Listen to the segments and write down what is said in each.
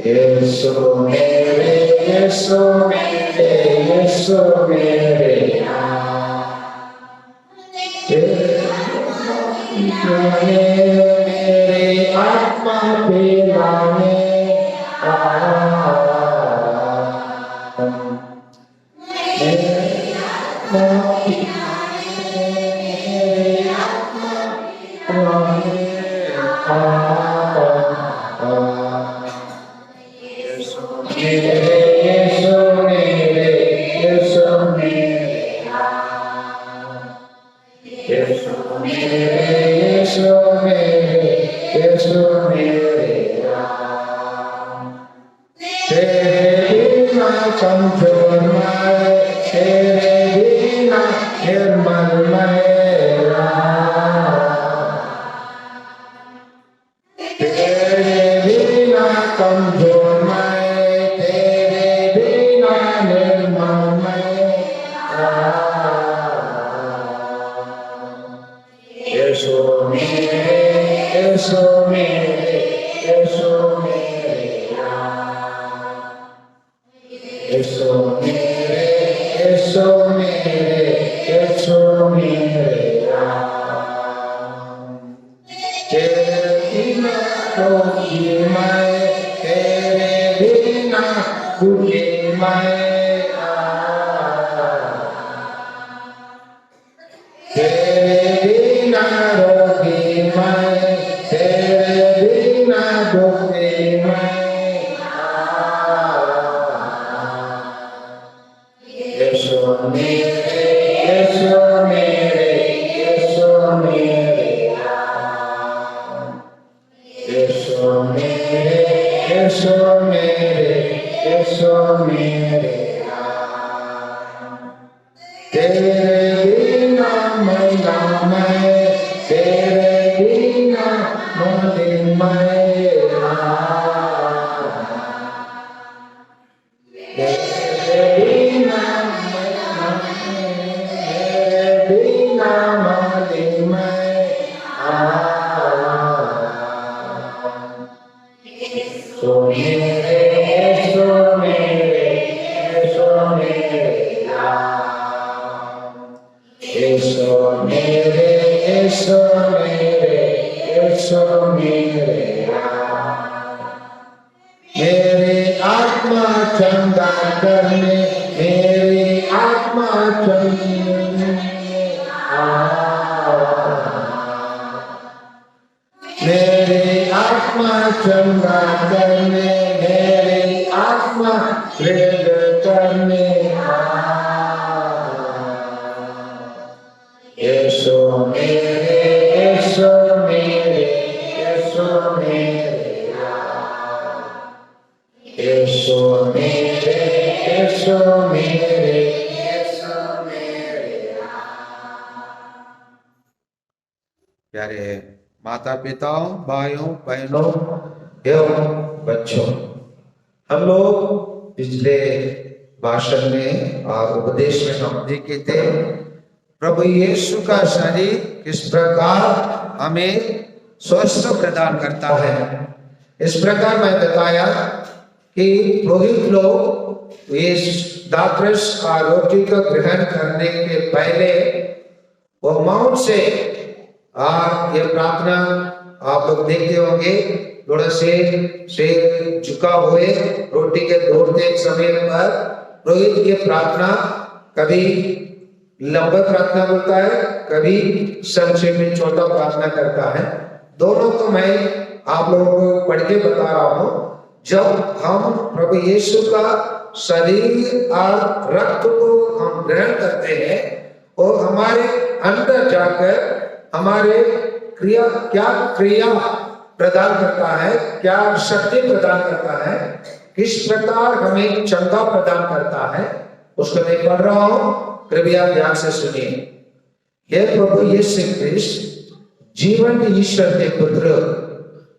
यीशु मेरे, यीशु मेरे, यीशु मेरे मेरे आत्मा पिलाने प्यारे माता पिताओं, भाइयों बहनों एवं बच्चों, हम लोग पिछले भाषण में और उपदेश में हम देखे थे प्रभु यीशु का शरीर किस प्रकार हमें स्वस्थ प्रदान करता है। इस प्रकार मैं बताया कि पुरोहित लोग इस दातरस का रोटी को ग्रहण करने के पहले वो मौन से ये प्रार्थना आप लोग देखते होंगे, थोड़ा से झुका हुए रोटी के तोड़ते समय पर पुरोहित ये प्रार्थना कभी लंबा प्रार्थना बोलता है, कभी संक्षेप में छोटा प्रार्थना करता है। दोनों तो मैं आप लोगों को पढ़ के बता रहा हूं। जब हम प्रभु यीशु का शरीर और रक्त को हम ग्रहण करते हैं और हमारे अंदर जाकर हमारे क्या क्रिया प्रदान करता है, क्या शक्ति प्रदान करता है, किस प्रकार हमें चंगा प्रदान करता है, उसको मैं पढ़ रहा हूं, कृपया ध्यान से सुनिए। हे प्रभु यीशु ख्रिस्त, जीवन ईश्वर के पुत्र,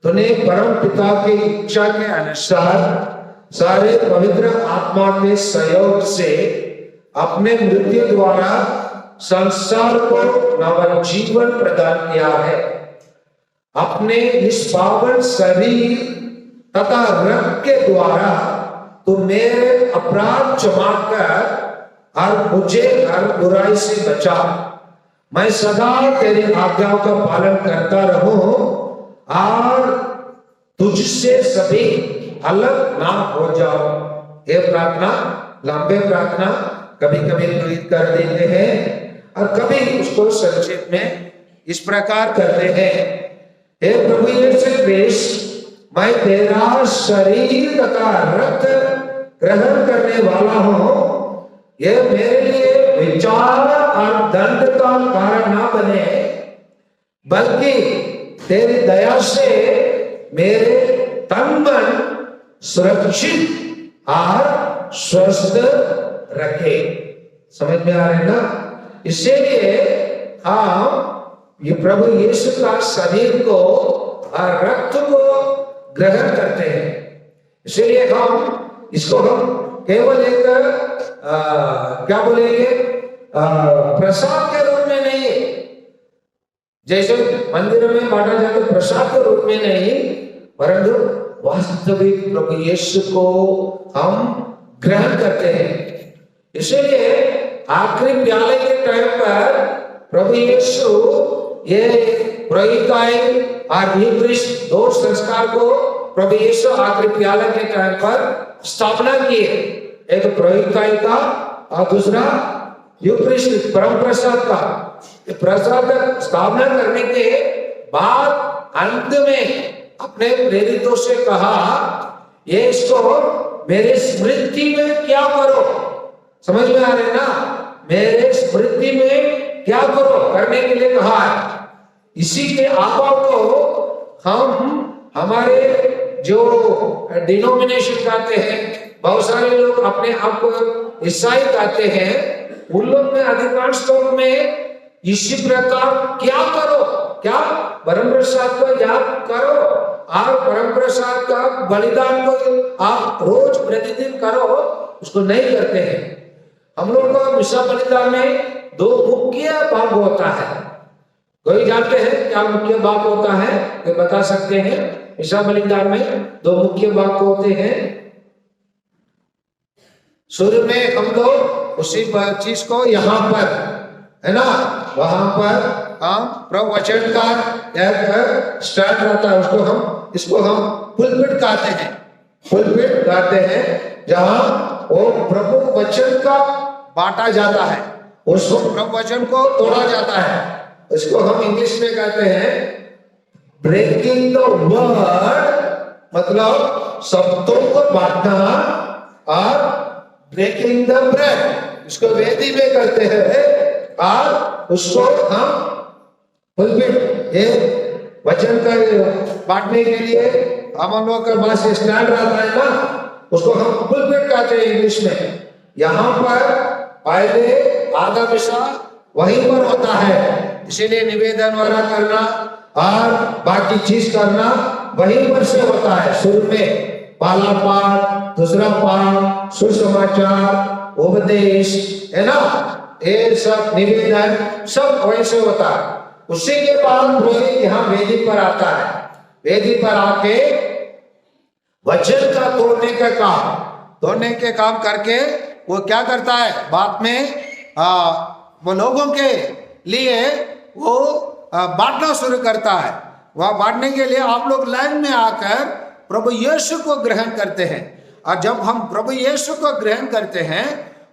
तूने परम पिता की इच्छा के अनुसार सारे पवित्र आत्मा के सहयोग से अपने मृत्यु द्वारा संसार को नव जीवन प्रदान किया है। अपने इस पावन शरीर तथा रक्त के द्वारा तू मेरे अपराध क्षमा कर और मुझे हर बुराई से बचा। मैं सदा तेरी आज्ञाओं का पालन करता रहूं और तुझसे सभी अलग ना हो जाओ। ये प्रार्थना, लंबे प्रार्थना कभी कभी प्रेरित कर देते हैं और कभी उसको संक्षेप में इस प्रकार करते हैं। हे प्रभु यीशु क्रिस्त, मैं तेरा शरीर तथा रक्त ग्रहण करने वाला हूं। यह मेरे लिए विचार और दंड का कारण ना बने, बल्कि तेरी दया से मेरे तन मन सुरक्षित और स्वस्थ रखे। समझ में आ रहे ना? इसीलिए हम ये प्रभु यीशु का शरीर को और रक्त को ग्रहण करते हैं। इसीलिए हम इसको हम केवल एक क्या बोलेंगे, प्रसाद के रूप में नहीं, जैसे मंदिर में बांटा जाता प्रसाद के रूप में नहीं, परंतु वास्तविक प्रभु यीशु को हम ग्रहण करते हैं। इसीलिए आखिरी प्याले के टाइम पर प्रभु यीशु ये पुरोहिताई और यूक्रिस्ट दो संस्कार को प्रभु यीशु आखिरी प्याले के टाइम पर स्थापना किए। एक पुरोहिताई का और दूसरा यूक्रिस्ट परम प्रसाद का। प्रसाद स्थापना करने के बाद अंत में अपने प्रेरितों से कहा, ये इसको मेरे स्मृति में क्या करो। समझ में आ रहे ना? मेरे स्मृति में क्या करो करने के लिए कहा है। इसी के आभा को हम हमारे जो डिनोमिनेशन कहते हैं, बहुत सारे लोग अपने आप को ईसाई कहते हैं, उन लोग में अधिकांश लोग में इसी प्रकार क्या करो, क्या परम प्रसाद को याद करो और परम प्रसाद का बलिदान को आप रोज प्रतिदिन करो, उसको नहीं करते हैं। हम लोग को मिसा बलिदान में दो मुख्य भाग होता है। कोई जानते हैं क्या मुख्य भाग होता है? ये बता सकते हैं? मिसा बलिदान में दो मुख्य भाग होते हैं। शुरू में हम लोग उसी चीज को यहाँ पर है ना, वहां पर हम प्रवचन का एक स्टार्ट रहता है, इसको हम पुलपिट कहते हैं। पुलपिट कहते हैं जहां वो प्रभु वचन का बांटा जाता है, उसको प्रभु वचन को तोड़ा जाता है। इसको हम इंग्लिश में कहते हैं ब्रेकिंग द वर्ड, मतलब शब्दों को बांटना, और ब्रेकिंग द ब्रेड इसको वेदी में करते हैं, और उसको हम पुलपिट, ये वचन का बांटने के लिए हम लोग का पास स्टैंड रहता है ना, उसको हम पुलपिट कहते हैं इंग्लिश में। यहाँ पर पहले आधा विषा वहीं पर होता है, इसीलिए निवेदन वाला करना और बाकी चीज करना वहीं पर से होता है। शुरू में पहला पाठ, दूसरा पाठ, सुसमाचार, उपदेश, है ना, ये सब निवेदन सब वहीं से होता है। उसी के बाद पुरोहित यहाँ वेदी पर आता है। वेदी पर आके वचन का तोड़ने के काम करके वो क्या करता है, बाद में वो लोगों के लिए वो बांटना शुरू करता है। वह बांटने के लिए आप लोग लाइन में आकर प्रभु यीशु को ग्रहण करते हैं, और जब हम प्रभु यीशु को ग्रहण करते हैं,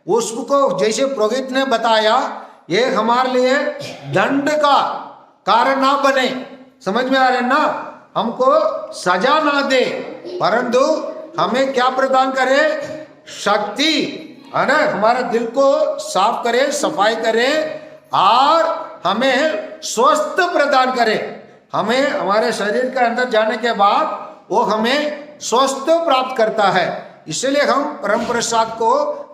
उसको जैसे पुरोहित ने बताया, ये हमारे लिए दंड का कारण ना बने। समझ में आ रहे ना? हमको सजा ना दे, परंतु हमें क्या प्रदान करे, शक्ति, है ना, हमारे दिल को साफ करे, सफाई करे, और हमें स्वस्थ प्रदान करे। हमें हमारे शरीर के अंदर जाने के बाद वो हमें स्वस्थ प्राप्त करता है। इसलिए हम परम प्रसाद को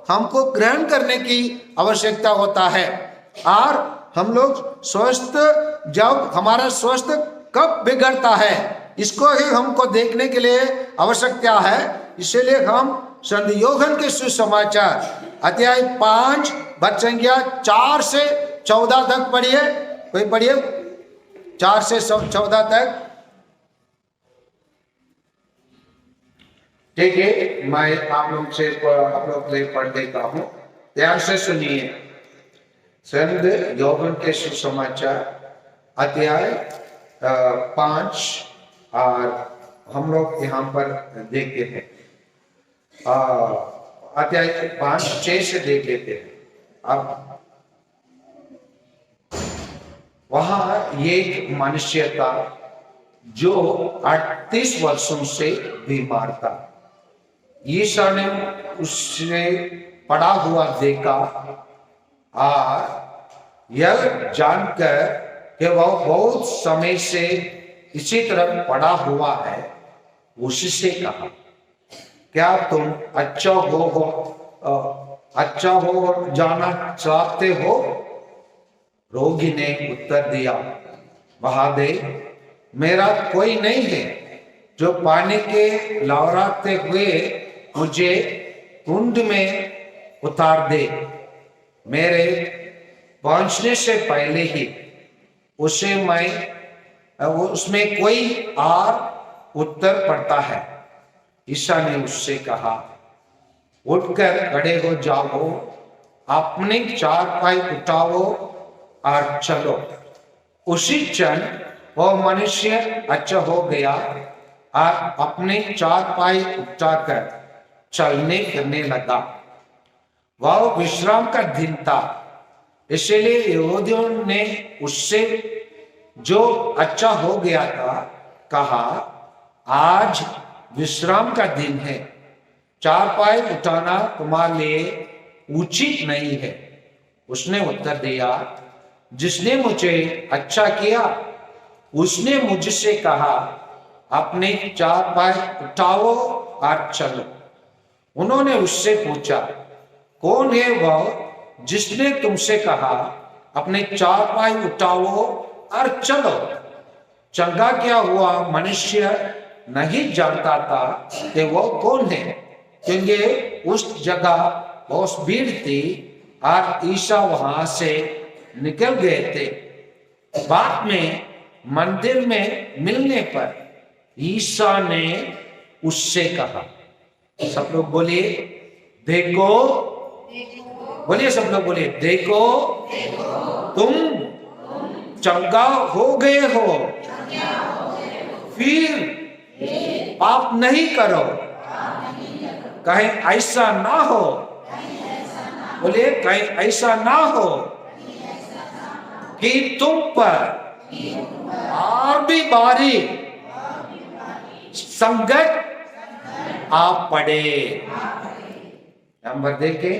हमको ग्रहण करने की आवश्यकता होता है। और हम लोग स्वस्थ, जब हमारा स्वस्थ कब बिगड़ता है, इसको ही हमको देखने के लिए आवश्यकता है। इसलिए हम संत यूहन्ना के सुसमाचार अध्याय 5 वचन संख्या 4 से 14 तक पढ़िए। कोई पढ़िए 4 से 14 तक। ठीक है, मैं आप लोग से पढ़ देता हूँ, ध्यान से सुनिए। संत योहन के सुसमाचार अध्याय 5 और हम लोग यहाँ पर देखते हैं अध्याय 5-6 से देख लेते हैं। अब वहां एक मनुष्य था जो 38 वर्षों से बीमार था। ईसा ने उससे पड़ा हुआ देखा और यह जानकर कि वह बहुत समय से इसी तरह पड़ा हुआ है, उससे कहा, क्या तुम अच्छा हो जाना चाहते हो? रोगी ने उत्तर दिया, महादेव, मेरा कोई नहीं है जो पानी के लहराते हुए मुझे कुंड में उतार दे। मेरे पहुंचने से पहले ही उसमें कोई और उत्तर पड़ता है। ईसा ने उससे कहा, उठकर खड़े हो जाओ, अपने 4 पाँव उठाओ और चलो। उसी क्षण वह मनुष्य अच्छा हो गया और अपने 4 पाँव उठाकर चलने फिरने लगा। वह विश्राम का दिन था, इसलिए यहूदियों ने उससे जो अच्छा हो गया था कहा, आज विश्राम का दिन है, 4 पाँव उठाना तुम्हारे लिए उचित नहीं है। उसने उत्तर दिया, जिसने मुझे अच्छा किया उसने मुझसे कहा, अपने 4 पाँव उठाओ और चलो। उन्होंने उससे पूछा, कौन है वह जिसने तुमसे कहा, अपने 4 पाँव उठाओ और चलो? चंगा क्या हुआ मनुष्य नहीं जानता था कि वो कौन है, क्योंकि उस जगह बहुत भीड़ थी और ईसा वहां से निकल गए थे। बाद में मंदिर में मिलने पर ईसा ने उससे कहा, सब लोग बोलिए देखो, बोलिए सब लोग बोलिए देखो, तुम चंगा हो गए हो, फिर पाप नहीं करो। कहीं ऐसा ना हो, बोलिए कहीं ऐसा ना हो कि तुम पर और भी भारी संकट आ पड़े। नंबर देखे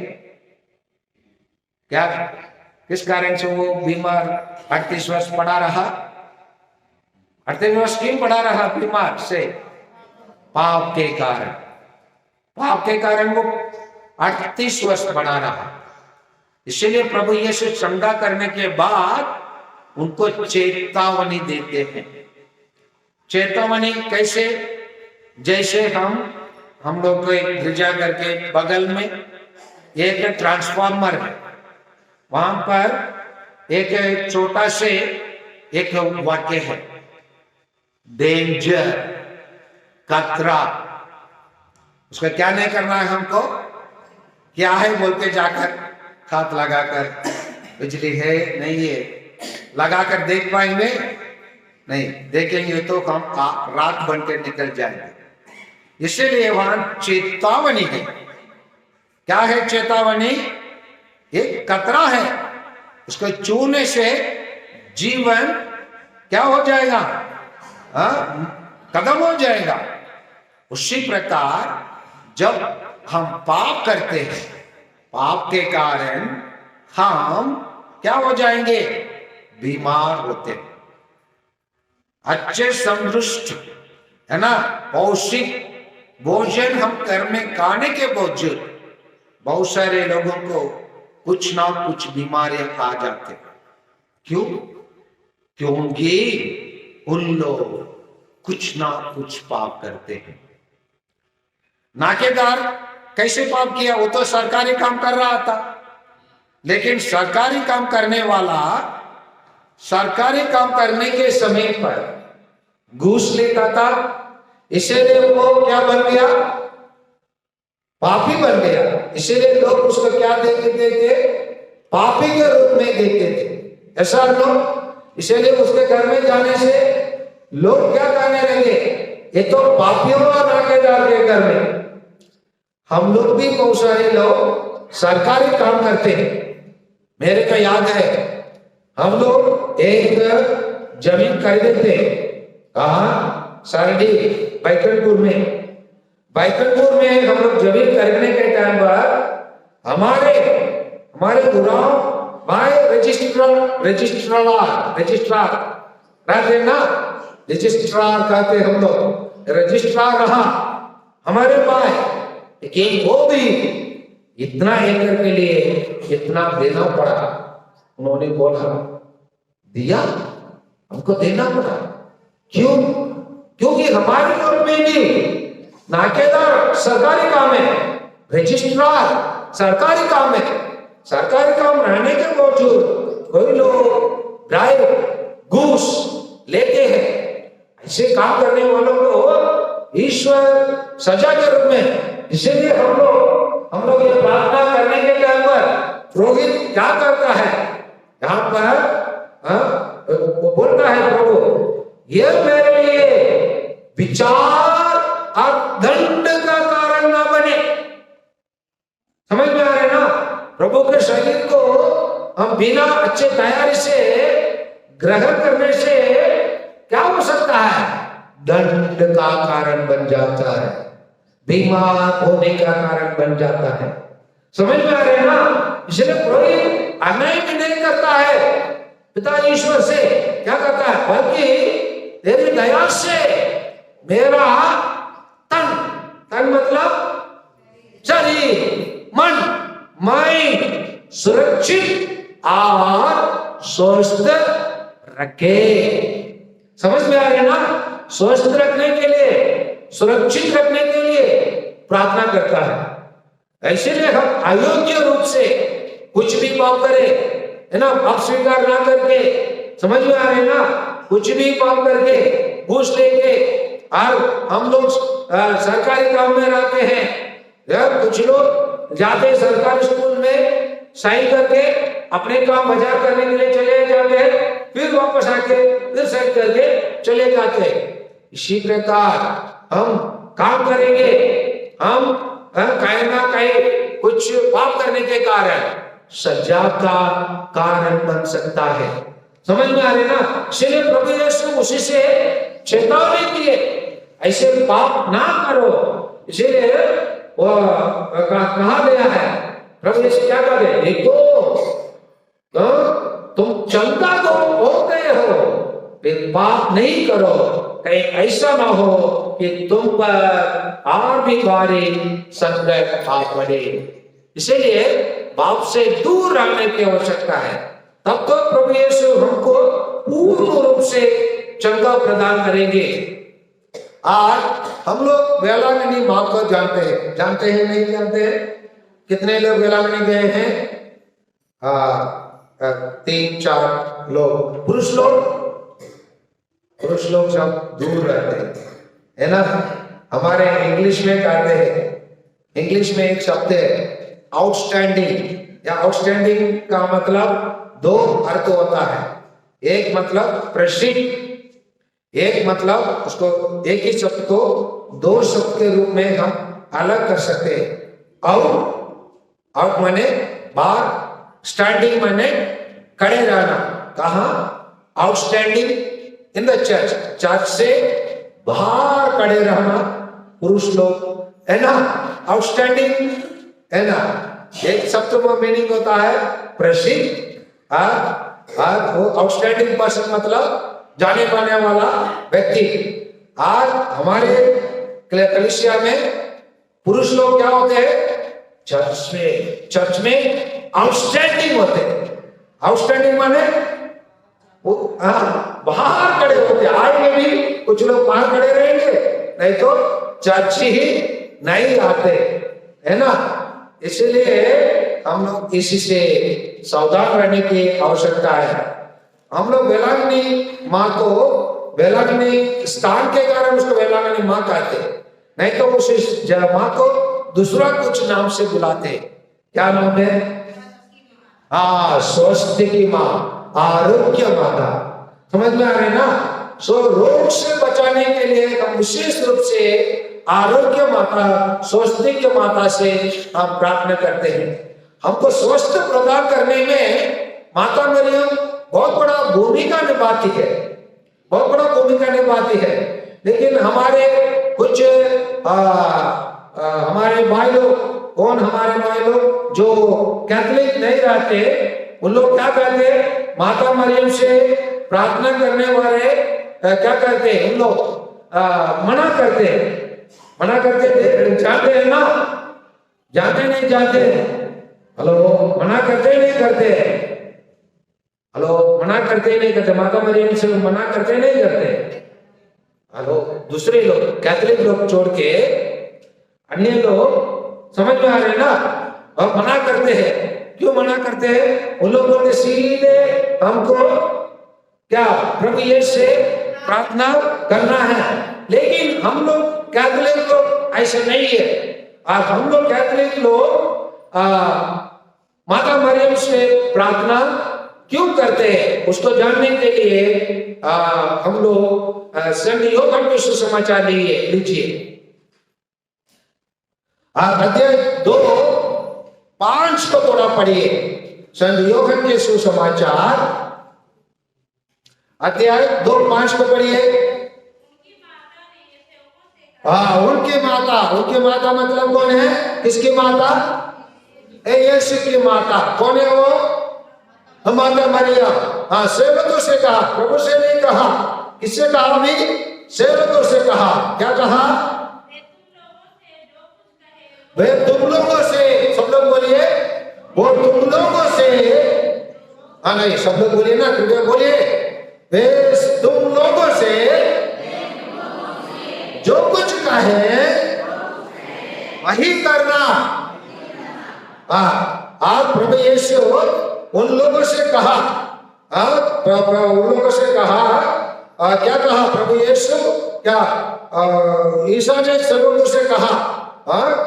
क्या, किस कारण से वो बीमार 38 वर्ष पड़ा रहा? 38 वर्ष क्यों पड़ा रहा बीमार से? पाप के कारण। पाप के कारण वो 38 वर्ष पड़ा रहा। इसलिए प्रभु यीशु चंगा करने के बाद उनको चेतावनी देते हैं। चेतावनी कैसे? जैसे हम लोग को एक गिरजाघर के बगल में एक ट्रांसफार्मर है, वहां पर एक छोटा से एक वाक्य है, डेंजर, खतरा। उसका क्या नहीं करना है हमको? क्या है बोलते जाकर हाथ लगाकर, बिजली है नहीं है, लगाकर देख पाएंगे? नहीं देखेंगे तो हम रात बनकर निकल जाएंगे। इसीलिए वहां चेतावनी है। क्या है चेतावनी? एक खतरा है, उसको छूने से जीवन क्या हो जाएगा? खत्म हो जाएगा। उसी प्रकार जब हम पाप करते हैं, पाप के कारण हम क्या हो जाएंगे? बीमार होते हैं। अच्छे समृष्ट है ना, पौष्टिक भोजन हम घर में खाने के बावजूद बहुत सारे लोगों को कुछ ना कुछ बीमारियां आ जाते। क्यों? क्योंकि उन लोग कुछ ना कुछ पाप करते हैं। नाकेदार कैसे पाप किया? वो तो सरकारी काम कर रहा था, लेकिन सरकारी काम करने वाला सरकारी काम करने के समय पर घूस लेता था, इसीलिए वो क्या बन गया? पापी बन गया, इसीलिए लोग उसको क्या देखते थे? पापी के रूप में देखते थे, ऐसा लोग। इसीलिए उसके घर में जाने से लोग क्या कहने लगे? ये तो पापियों और नाकेदार के घर में। हम लोग भी बहुत सारे लोग सरकारी काम करते हैं। मेरे को याद है, हम लोग एक जमीन खरीदे थे, कहाँ? सरडी, बैकुंठपुर में। बैकुंठपुर में हम लोग जमीन खरीदने के टाइम पर हमारे गुराव भाई रजिस्ट्रार रहते ना, रजिस्ट्रार कहते हम लोग, रजिस्ट्रार रहा हमारे भाई, लेकिन वो भी इतना एकड़ के लिए इतना देना पड़ा। उन्होंने बोला, दिया, हमको देना पड़ा। क्यों? क्योंकि हमारे घर में भी नाकेदार सरकारी काम है, रजिस्ट्रार सरकारी काम है। सरकारी काम रहने के बावजूद कोई लोग ब्राइब, घूस लेते हैं। ऐसे काम करने वालों को ईश्वर सजा के रूप में, इसीलिए हम लोग ये प्रार्थना करने के टाइम पर पुरोहित क्या करता है? यहाँ पर वो बोलता है, प्रभु ये मेरे लिए विचार और दंड का कारण ना बने। समझ में आ रहे ना? प्रभु के शरीर को हम बिना अच्छे तैयारी से ग्रहण करने से क्या हो सकता है? दंड का कारण बन जाता है, बीमार होने का कारण बन जाता है। समझ में आ रहे हैं ना? इसलिए कोई अन्याय भी नहीं करता है पिता ईश्वर से, क्या करता है? बल्कि तेरी दया से मेरा तन मतलब शरीर, मन, माइंड सुरक्षित और स्वस्थ रखे। समझ में आ रहे ना? स्वस्थ रखने के लिए, सुरक्षित रखने के लिए प्रार्थना करता है। इसीलिए हम अयोग्य रूप से कुछ भी पाप करें, है ना, अस्वीकार ना करके, समझ में आ रहे ना, कुछ भी पाप करके, घूस लेके, और हम लोग सरकारी काम में रहते हैं, या कुछ लोग जाते सरकारी स्कूल में साइन करके अपने काम बाजार करने के लिए चले जाते हैं, फिर वापस आके फिर साइन करके चले जाते हैं। इसी प्रकार हम काम करेंगे, हम कहीं ना कहीं कुछ पाप करने के कारण सजा का कारण बन सकता है। समझ में आ रहे ना? इसलिए प्रभु यीशु उसी से चेतावनी दिए, ऐसे पाप ना करो। इसीलिए वो कहा गया है, प्रभु यीशु क्या कहते? देखो तुम चंगा तो हो गए हो, लेकिन पाप नहीं करो, कहीं ऐसा ना हो कि तुम पर और भी भारी संकट आ पड़े। इसीलिए पाप से दूर रहने की आवश्यकता है, तब तो प्रभु यीशु हमको पूर्ण रूप से चंगा प्रदान करेंगे। आज हम लोग वेलांगनी माँ को जानते हैं नहीं जानते हैं? कितने लोग वेलांगनी गए हैं? 3-4 लोग। पुरुष लोग सब दूर रहते हैं, है ना? हमारे इंग्लिश में कहते हैं, इंग्लिश में एक शब्द है आउटस्टैंडिंग, या आउटस्टैंडिंग का मतलब 2 अर्थ होता है। एक मतलब प्रसिद्ध, एक मतलब उसको एक ही शब्द को 2 शब्द के रूप में हम अलग कर सकते हैं। आउट माने बाहर, स्टैंडिंग माने खड़े रहना। कहाँ? आउटस्टैंडिंग इन द चर्च से बाहर खड़े रहना पुरुष लोग, है ना? आउटस्टैंडिंग, है ना? एक शब्द का मीनिंग होता है प्रसिद्ध, और वो आउटस्टैंडिंग पर्सन मतलब जाने पाने वाला व्यक्ति। आज हमारे कलीसिया में पुरुष लोग क्या होते हैं? चर्च में आउटस्टैंडिंग होते हैं। आउटस्टैंडिंग माने बाहर खड़े होते हैं। आएंगे भी, कुछ लोग बाहर खड़े रहेंगे, नहीं तो चर्च ही नहीं आते, है ना? इसलिए हम लोग इसी से सावधान रहने की आवश्यकता है। हम लोग वेलांगनी माँ को, वेलांगनी स्थान के कारण उसको वेलांगनी माँ कहते हैं, नहीं तो उस माँ को दूसरा कुछ नाम से बुलाते हैं। क्या नाम है? हाँ, स्वास्थ्य की माँ, आरोग्य माता। समझ में आ रहे ना? सो रोग से बचाने के लिए हम विशेष रूप से आरोग्य माता, स्वास्थ्य की माता से हम प्रार्थना करते हैं। हमको स्वस्थ प्रदान करने में माता मरियम बहुत बड़ा भूमिका निभाती है, बहुत बड़ा भूमिका निभाती है। लेकिन हमारे कुछ हमारे भाई लोग, कौन हमारे भाई लोग जो कैथोलिक नहीं रहते, उन लोग क्या कहते हैं? माता मरियम से प्रार्थना करने वाले क्या करते हैं? उन लोग मना करते हैं, मना करते थे। जानते हैं ना? जानते नहीं जानते? हेलो, मना करते नहीं करते? हेलो, मना करते नहीं करते? माता मरियम से मना करते नहीं करते? हेलो, दूसरे लोग कैथोलिक लोग छोड़ के अन्य लोग, समझ में आ रहे ना? और मना करते हैं। क्यों मना करते हैं? उन लोग बोलते सीधे हमको क्या प्रभु यीशु से प्रार्थना करना है। लेकिन हम लोग कैथोलिक लोग ऐसे नहीं है। और हम लोग कैथोलिक लोग माता मरियम से प्रार्थना क्यों करते हैं, उसको जानने के लिए हम लोग संत यूहन्ना के सुसमाचार लीजिए। अध्याय 2:5 को थोड़ा पढ़िए। संत यूहन्ना के सुसमाचार अध्याय 2:5 को पढ़िए। उनकी माता मतलब कौन है? किसकी माता? यीशु की माता। कौन है वो? माता मरियम। हाँ, सेवकों से कहा, प्रभु से नहीं कहा। किससे कहा? अभी सेवकों से कहा। क्या कहा? वे तुम लोगों से, सब लोग बोलिए, वो तुम लोगों से, हाँ नहीं, सब लोग बोलिए ना, कृपया बोलिए, वे तुम लोगों से जो कुछ कहे वही करना। आप प्रभु यीशु उन लोगों से कहा, उन लोगों से कहा, क्या कहा प्रभु यीशु? क्या ईसा ने सेवकों से कहा?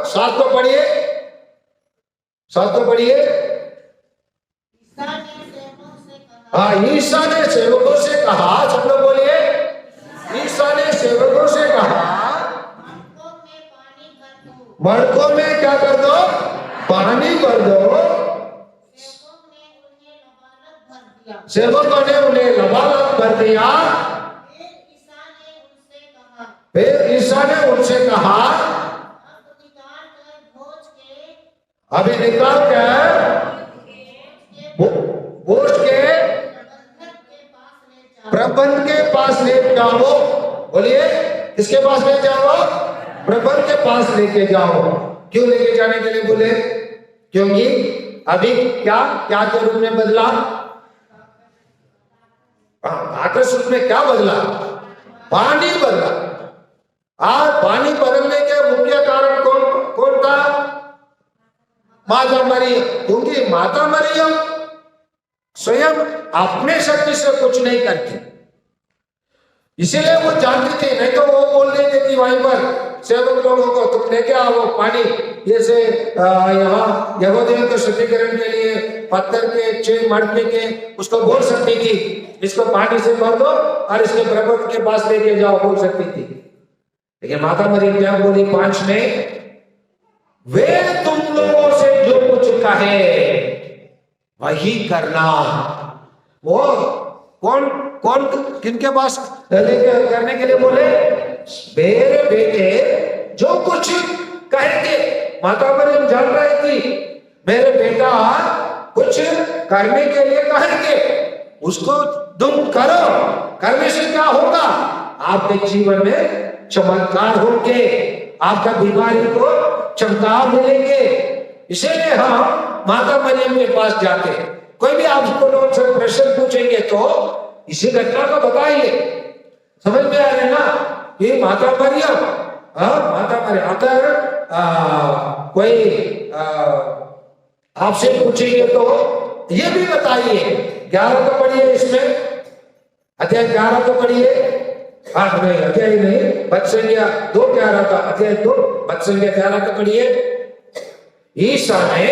7 को पढ़िए, 7 को पढ़िए। ईसा ने सेवकों से कहा, सब लोग बोलिए, ईसा ने सेवकों से कहा, मटकों में क्या कर दो? पानी भर दो। सेवकों ने उन्हें लबालब भर दिया। फिर ईसा ने उनसे कहा, अभी निकाल कर बोझ के प्रबंध के पास ले जाओ। बोलिए, किसके पास ले जाओ? प्रबंध के पास लेके जाओ। क्यों लेके जाने के लिए बोले? क्योंकि अभी क्या के रूप में बदला? आकाश रूप में क्या बदला? पानी बदला। आज पानी बदलने के मुख्य कारण कौन था? माता मरियम। क्योंकि माता मरियम स्वयं अपने शक्ति से कुछ नहीं करती, इसीलिए वो जानती थी। नहीं तो वो बोल देती थी वहीं पर सेवक लोगों को, तुम लेके आओ पानी। जैसे यहाँ यहूदियों के शुद्धिकरण के लिए पत्थर के 6 मटके के उसको बोल सकती थी, इसको पानी से भर दो और इसके प्रभु के पास लेके जाओ, बोल सकती थी। लेकिन माता मरियम क्या बोली 5 में? वे तुम लोगों से जो कुछ कहे वही करना। वो कौन किनके पास करने के लिए बोले? मेरे बेटे जो कुछ कहेंगे। माता मरियम जान रही थी मेरे बेटा कुछ करने के लिए कहेंगे, उसको तुम करो। करने से क्या होगा? आपके जीवन में चमत्कार होंगे, आपका बीमारी को चमत्कार मिलेंगे। इसीलिए हम माता मरियम के पास जाते हैं। कोई भी आपको लोग से प्रश्न पूछेंगे तो इसी घटना को बताइए। समझ में आ रहे ना? ये माता मरियम, माता मरियम। अगर कोई आपसे पूछेंगे तो ये भी बताइए। 11 को पढ़िए, इसमें अध्याय 11 को पढ़िए। नहीं, अध्याय नहीं, 2:11 का अध्याय 2 11 को पढ़िए। ईसा ने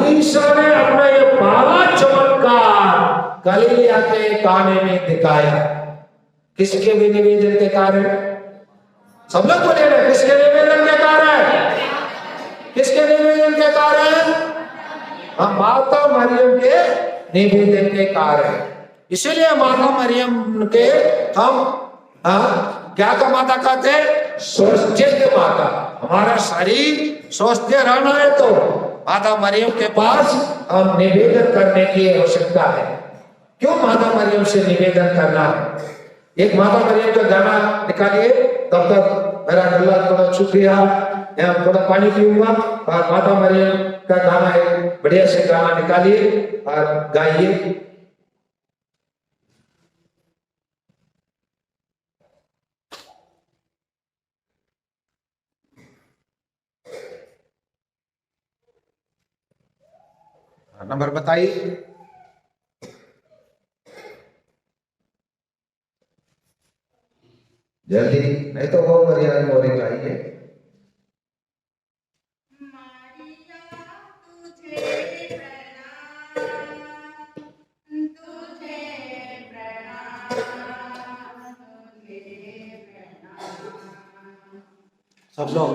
ईसा ने अपना ये पहला चमत्कार गलीलिया के काने में दिखाया। किसके भी निवेदन के कारण? सब लोग बोले ना, किसके निवेदन के कारण? किसके निवेदन के कारण? माता मरियम के निवेदन के कारण। इसीलिए माता मरियम के हम क्या का माता कहते हैं? स्वस्थ माता। हमारा शरीर स्वस्थ रहना है तो माता मरियम के पास हम निवेदन करने की आवश्यकता है। क्यों माता मरियम से निवेदन करना है? एक माता मरियम का गाना निकालिए, तब तक मेरा गला थोड़ा सूख गया, मैं थोड़ा पानी पीऊंगा और माता मरियम का गाना एक बढ़िया से गाना निकालिए और गाइए। नंबर बताइए। जल्दी, नहीं तो वो मरियम मोरी गाइए। सब लोग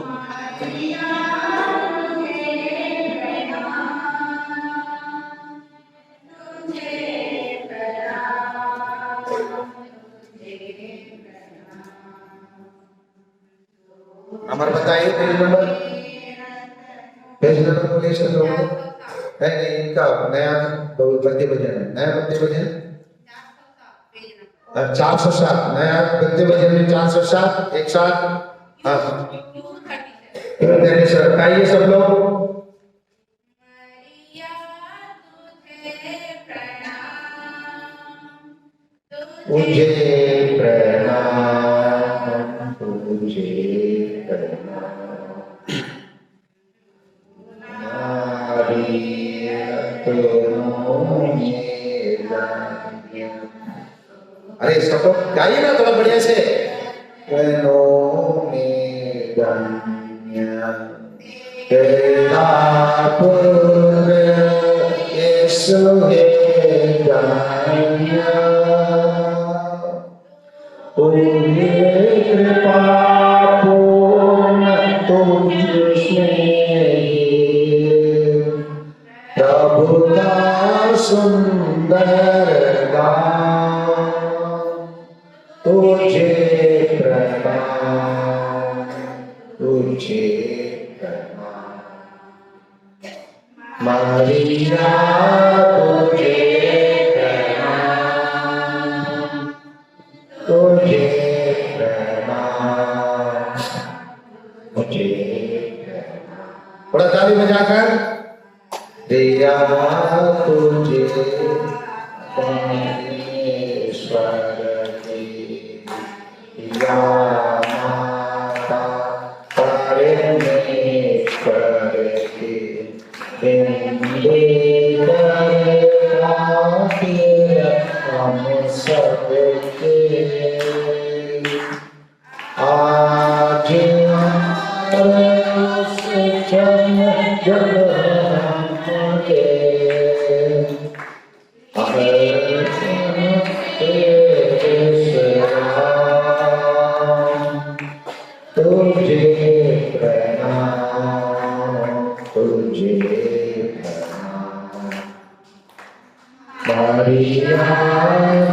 नंबर बताइए। पेज नंबर बोलिए सब लोग। नहीं, इनका नया बत्ती भजन है, नया बत्ती भजन 407, नया बत्ती भजन में 407 एक साथ। गाइए सब लोग। तुझे प्रणाम, तुझे प्रणाम, अरे सब गाइए ना थोड़ा बढ़िया से। कृपा प्रभु का सुंदर गान, तुझे प्रणाम, तुझे प्रणाम, मरिया तुझे प्रणाम, तुझे प्रणाम, मुझे प्रणाम। थोड़ा ताली बजाकर दिया तुझे परमेश्वर की या माता परमेश्वर की बिंदी हम सबके आज तुझे प्रणाम, तुझे प्रणाम, मरिया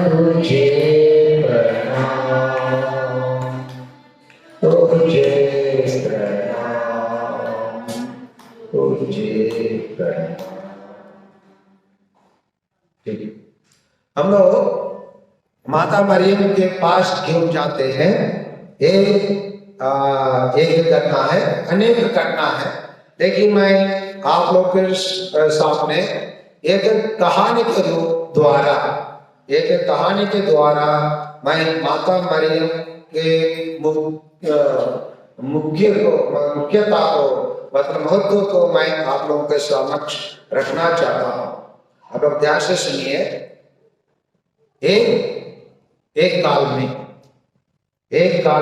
तुझे प्रणाम, तुझे प्रणाम, तुझे प्रणाम। ठीक, हम लोग माता मरियम के पास क्यों जाते हैं? एक घटना है, अनेक घटना है, लेकिन मैं आप लोग के सामने एक कहानी के द्वारा मैं माता मरियम के मुख्यता को मतलब महत्व को मैं आप लोगों के समक्ष रखना चाहता हूँ। आप लोग ध्यान से सुनिए। एक काल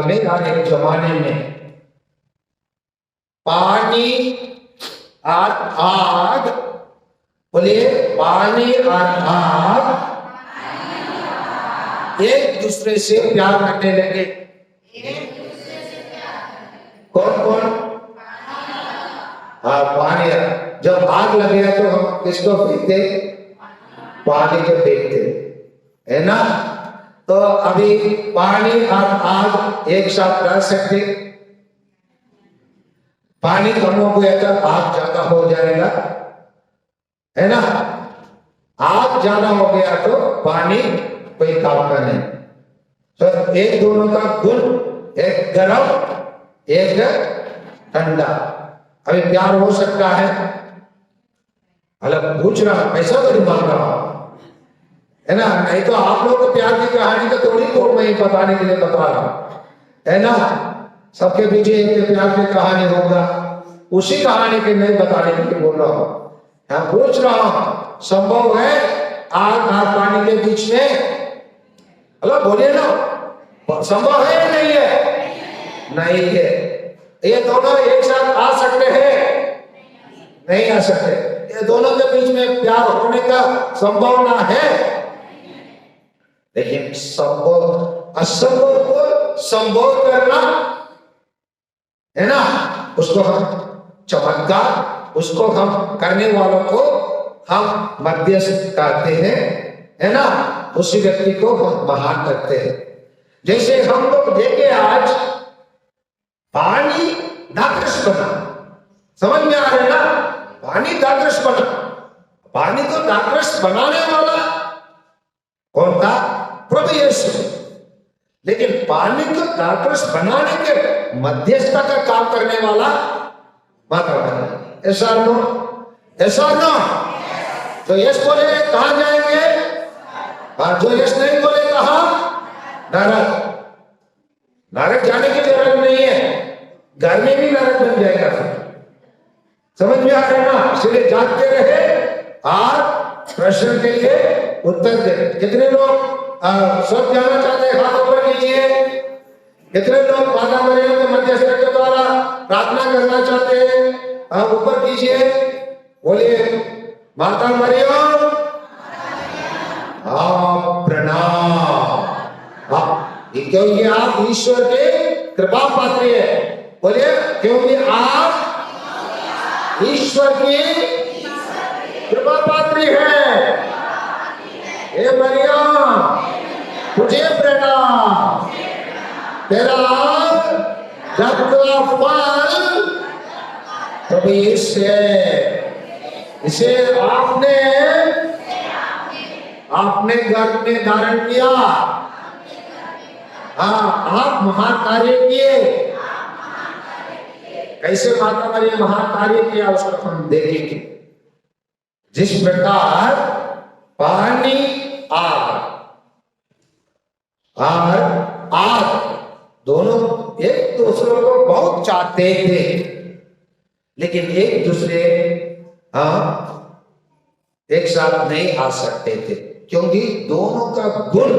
में और एक जमाने में पानी और आग, बोलिए पानी और आग एक दूसरे से प्यार करने लगे। कौन कौन? हाँ, पानी। जब आग लगे तो हम किसको फेंकते? पानी को फेंकते, है ना? तो अभी पानी और आग एक साथ रह सकते? पानी कम हो गया तो आग ज्यादा हो जाएगा, है ना? आग ज्यादा हो गया तो पानी कोई काम का नहीं। तो एक दोनों का गुण, एक गर्म एक ठंडा। अभी प्यार हो सकता है? अलग पूछ रहा, पैसा तो नहीं मांग रहा, है ना? नहीं तो आप लोग को प्यार की कहानी तो थोड़ी बहुत मैं बताने के लिए बता रहा हूं, है ना? सबके पीछे एक प्यार की कहानी होगा, उसी कहानी के नहीं बताने के लिए बोल रहा हूं। मैं पूछ रहा हूं, संभव है आग और पानी के बीच में? हेलो बोलिए ना, संभव है या नहीं है? नहीं है। ये दोनों एक साथ आ सकते हैं? नहीं आ सकते। ये दोनों के बीच में प्यार होने का संभावना है, लेकिन संभव असंभव को संभव करना, है ना? उसको हम चमत्कार, उसको हम करने वालों को हम मध्यस्थ कहते हैं, है ना? उसी व्यक्ति को हम महान करते हैं। जैसे हम लोग देखे आज पानी दादृश बना, समझ में आ रहा है ना? पानी दादृश बना। पानी को दादृश बनाने वाला कौन था? प्रभु यीशु। लेकिन पानी को दादृश बनाने के मध्यस्थता का काम करने वाला माता पिता। ऐसा नो, ऐसा नो। तो यस बोले कहां जाएंगे? और जो यस नहीं बोले कहां? नरक। नरक जाने की जरूरत नहीं है, घर में भी नरक बन जाएगा फिर। समझ में आ रहा है ना? इसलिए जागते रहे और प्रश्न के लिए उत्तर दे। कितने लोग सब जाना चाहते हैं? हाथ ऊपर कीजिए। कितने लोग माता मरियम के मध्यस्थता के द्वारा प्रार्थना करना चाहते हैं? आप ऊपर कीजिए, बोलिए माता मरियम आप प्रणाम। क्योंकि आप ईश्वर के कृपा पात्री है। बोलिए क्योंकि आप ईश्वर की कृपा पात्री है। हे मरियम तुझे प्रणाम, तेरा जब का फल प्रभु यीशु है। इसे आपने गर्भ में धारण किया। हाँ, आप महान कार्य किए। कैसे माता मरियम महान कार्य किया उसको हम देखेंगे। जिस प्रकार पानी और आग दोनों एक दूसरे को बहुत चाहते थे, लेकिन एक दूसरे एक साथ नहीं आ सकते थे, क्योंकि दोनों का गुण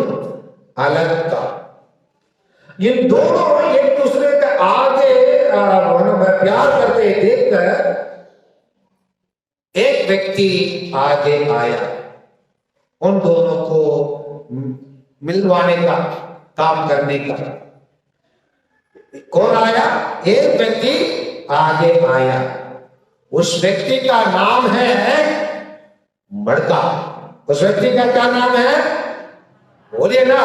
अलग था। ये दोनों एक दूसरे के आगे प्यार करते देखकर एक व्यक्ति आगे आया, उन दोनों को मिलवाने का काम करने का। कौन आया? एक व्यक्ति आगे आया। उस व्यक्ति का नाम है मड़का। उस व्यक्ति का क्या नाम है? बोलिए ना,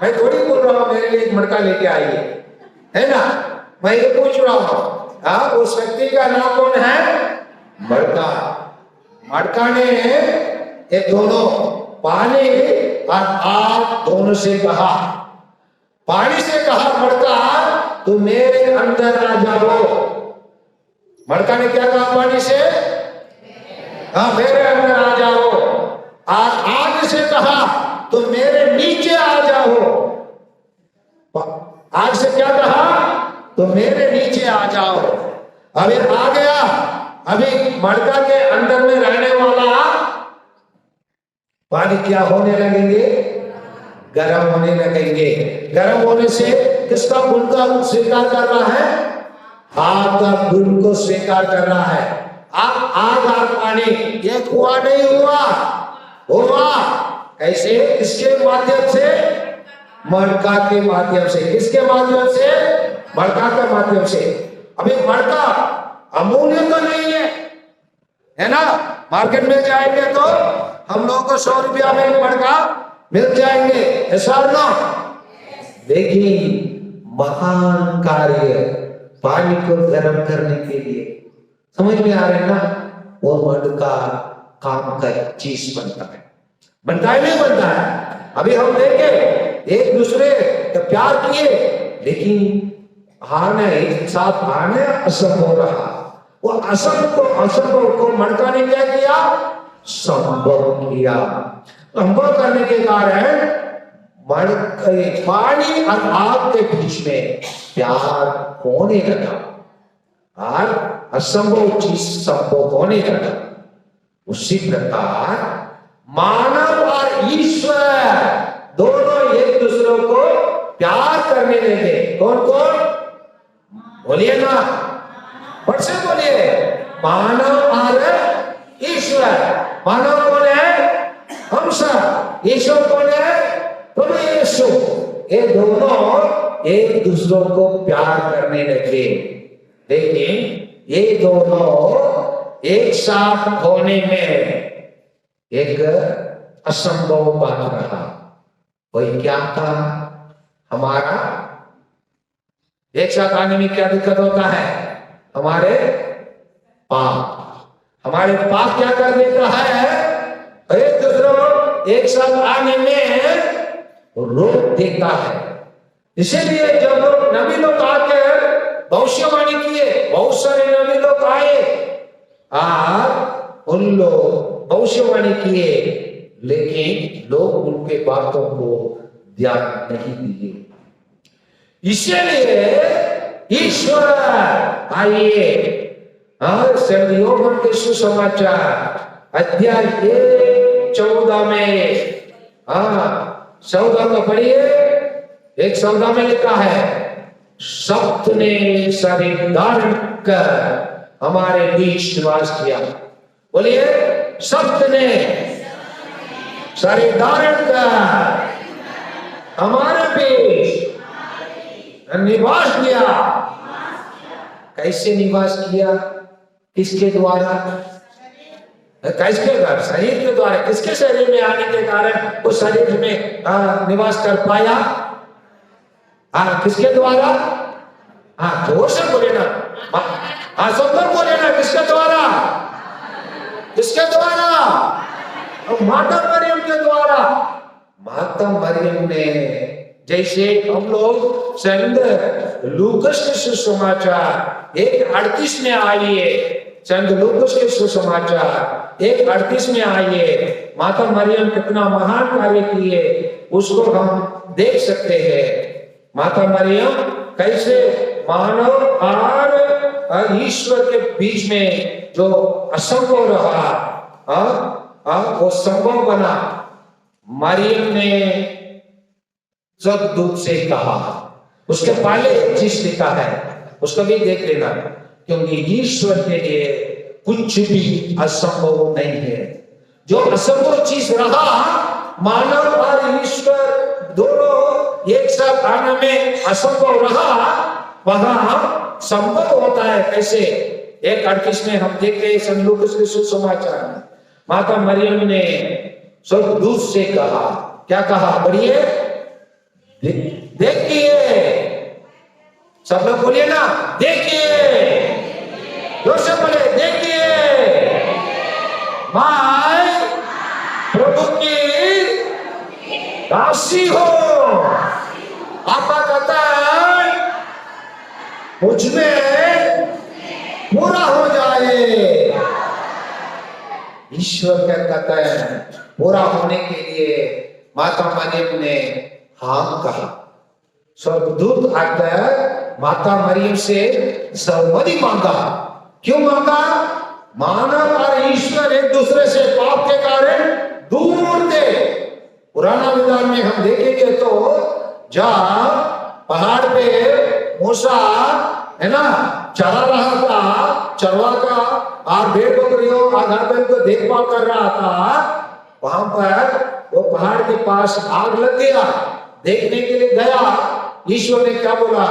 मैं थोड़ी बोल रहा हूं मेरे लिए एक मड़का लेके आइए, है ना? मैं ये पूछ रहा हूं। हाँ, उस व्यक्ति का नाम कौन है? मड़का। मड़का ने ये दोनों पानी और आग दोनों से कहा। पानी से कहा मड़का तू मेरे अंदर आ जाओ। मड़का ने क्या कहा पानी से? हाँ, मेरे अंदर आ जाओ। और आग से कहा तो मेरे नीचे आ जाओ। आग से क्या कहा? तो मेरे नीचे आ जाओ। अभी आ गया। अभी मड़का के अंदर में रहने वाला पानी क्या होने लगेंगे? गर्म होने लगेंगे। गर्म होने से किसका गुण का स्वीकार कर रहा है? आग का गुण को स्वीकार कर रहा है। आग आग पानी, ये कुआं नहीं हुआ कैसे? किसके माध्यम से? मड़का के माध्यम से। किसके माध्यम से? मड़का के माध्यम से। अभी मड़का अमूल्य तो नहीं है ना? मार्केट में जाएंगे तो हम लोगों को 100 रुपया में मड़का मिल जाएंगे, ऐसा ना? लेकिन महान कार्य पानी को गर्म करने के लिए, समझ में आ रहा है ना? वो मड़का काम का चीज बनता है नहीं बनता है? अभी हम देखे एक दूसरे का प्यार किए, लेकिन आने एक साथ आने असंभव रहा। वो असंभव को मड़का ने क्या किया? संभव किया। संभव करने के कारण पानी और आग के बीच में प्यार होने लगा और असंभव चीज संभव होने लगा। उसी प्रकार मानव और ईश्वर दोनों एक दूसरे को प्यार करने लगे। कौन कौन? बोलिए ना, फट से बोलिए। मानव और ईश्वर। मानव कौन है? हम सब। ईश्वर कौन है? प्रभु यीशु। ये दोनों एक दूसरे को प्यार करने लगे, लेकिन ये दोनों एक साथ होने में एक असंभव बात रहा। वही क्या था? हमारा एक साथ आने में क्या दिक्कत होता है? हमारे पाप। हमारे पाप क्या कर देता है? एक दूसरे एक साथ आने में रोक देता है। इसीलिए जब नबी लोग आकर भविष्यवाणी किए, बहुत सारे नबी लोग आए और उन लोग भविष्यवाणी किए, लेकिन लोग उनके बातों को ध्यान नहीं दिए। इसीलिए ईश्वर आइए योहान के सुसमाचार अध्याय 14 में 14 में पढ़िए। 14 में लिखा है, सप्त ने शरीर धारण कर हमारे बीच निवास किया। बोलिए, सप्त ने शरीर धारण कर हमारे बीच निवास किया। कैसे निवास किया? किसके द्वारा? किसके द्वारा? शरीर के द्वारा। किसके शरीर में आने के कारण उस शरीर में निवास कर पाया? किसके द्वारा? जोर से बोले ना, सुंदर बोले ना। किसके द्वारा? किसके द्वारा? माता मरियम के द्वारा। माता मरियम ने, जैसे हम लोग संत लूकस के सुसमाचार 1:38 में आइए, संत लूकस के सुसमाचार 1:38 में आइए, माता मरियम कितना महान कार्य किए उसको हम देख सकते हैं। माता मरियम कैसे मानव और ईश्वर के बीच में जो असंभव रहा वो संभव बना। मरियम ने स्वर्गदूत से कहा, उसके पहले एक चीज लिखा है, उसको भी देख लेना, क्योंकि ईश्वर के लिए कुछ भी असंभव नहीं है। जो असंभव चीज रहा, मानव और ईश्वर दोनों एक साथ आने में असंभव रहा, वहां संभव होता है। कैसे? 1:38 में हम देखते हैं संत लूकास के सुसमाचार में, माता मरियम ने स्वर्गदूत से कहा, क्या कहा? बढ़िए, देखिए, सब लोग बोलिए ना, देखिए, जोर से बोले, देखिए, मैं प्रभु की दासी हो। आपका कहता है मुझ में पूरा हो जाए। ईश्वर क्या कहता है? पूरा होने के लिए माता मरियम ने हाँ कहा। स्वर्गदूत आकर माता मरियम से सहमति मांगा। क्यों मांगा? मानव और ईश्वर एक दूसरे से पाप के कारण दूर थे। पुराना विधान में हम देखेंगे तो जहाँ पहाड़ पे मूसा है ना, चला रहा था, चरवा का और भेड़ बकरियों आधा बैल को देखभाल कर रहा था, वहां पर वो पहाड़ के पास आग लग गया, देखने के लिए गया। ईश्वर ने क्या बोला,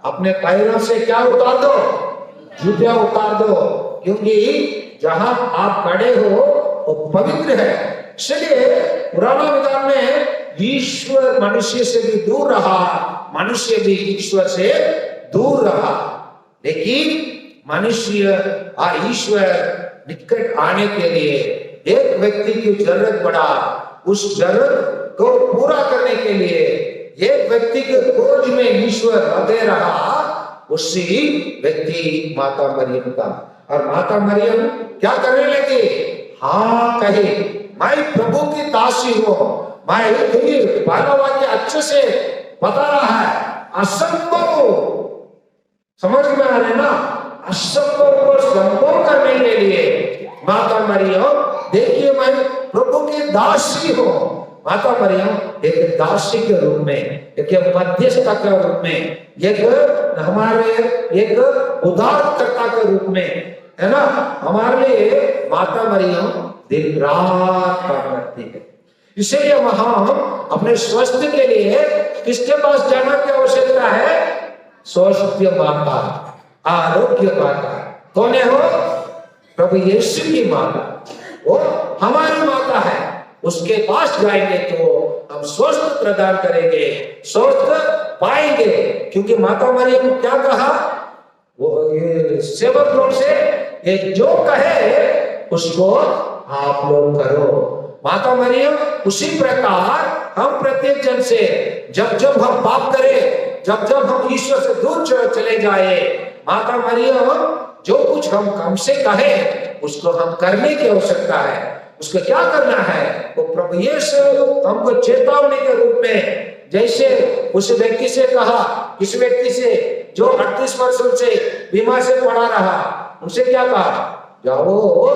अपने पैरों से क्या उतार दो, जूतियां उतार दो, क्योंकि जहां आप खड़े हो वो पवित्र है। इसलिए पुराना विधान में ईश्वर मनुष्य से भी दूर रहा, मनुष्य भी ईश्वर से दूर रहा, लेकिन मनुष्य और ईश्वर निकट आने के लिए एक व्यक्ति की जरूरत पड़ा। उस जरूरत को पूरा करने के लिए एक व्यक्ति के खोज में ईश्वर लगे रहा, उसी व्यक्ति माता मरियम का। और माता मरियम क्या करने लगी, हाँ कहे, मैं प्रभु की दासी हूं, मैं तुम्हें बाला वाक्य अच्छे से बता रहा है, असंभव, समझ में आ रहे ना, असंभव को संभव करने के लिए माता मरियम, देखिए मैं प्रभु की दासी हूं। माता मरियम एक दासी के रूप में, एक मध्यस्थता के रूप में, एक हमारे एक उद्धारकर्ता के रूप में, है ना, हमारे लिए माता मरियम दिन रात काम करती है। इसीलिए वहां अपने स्वास्थ्य के लिए किसके पास जाना की आवश्यकता है, स्वास्थ्य माता, आरोग्य माता। कौन है वो, प्रभु यीशु की माता, वो हमारी माता है। उसके पास जाएंगे तो हम स्वस्थ प्रदान करेंगे, स्वस्थ पाएंगे, क्योंकि माता मरियम क्या कहा, वो ये सेवक लोग से, ये जो कहे उसको आप लोग करो। माता मरियम उसी प्रकार हम प्रत्येक जन से, जब जब हम पाप करें, जब जब हम ईश्वर से दूर चले जाए, माता मरियम जो कुछ हम हमसे कहे उसको हम करने की आवश्यकता है। उसको क्या करना है, वो प्रभु यीशु हमको चेतावनी के रूप में, जैसे उस व्यक्ति से कहा, इस व्यक्ति से जो 38 वर्षों से बीमार से पड़ा रहा, उनसे क्या कहा, जाओ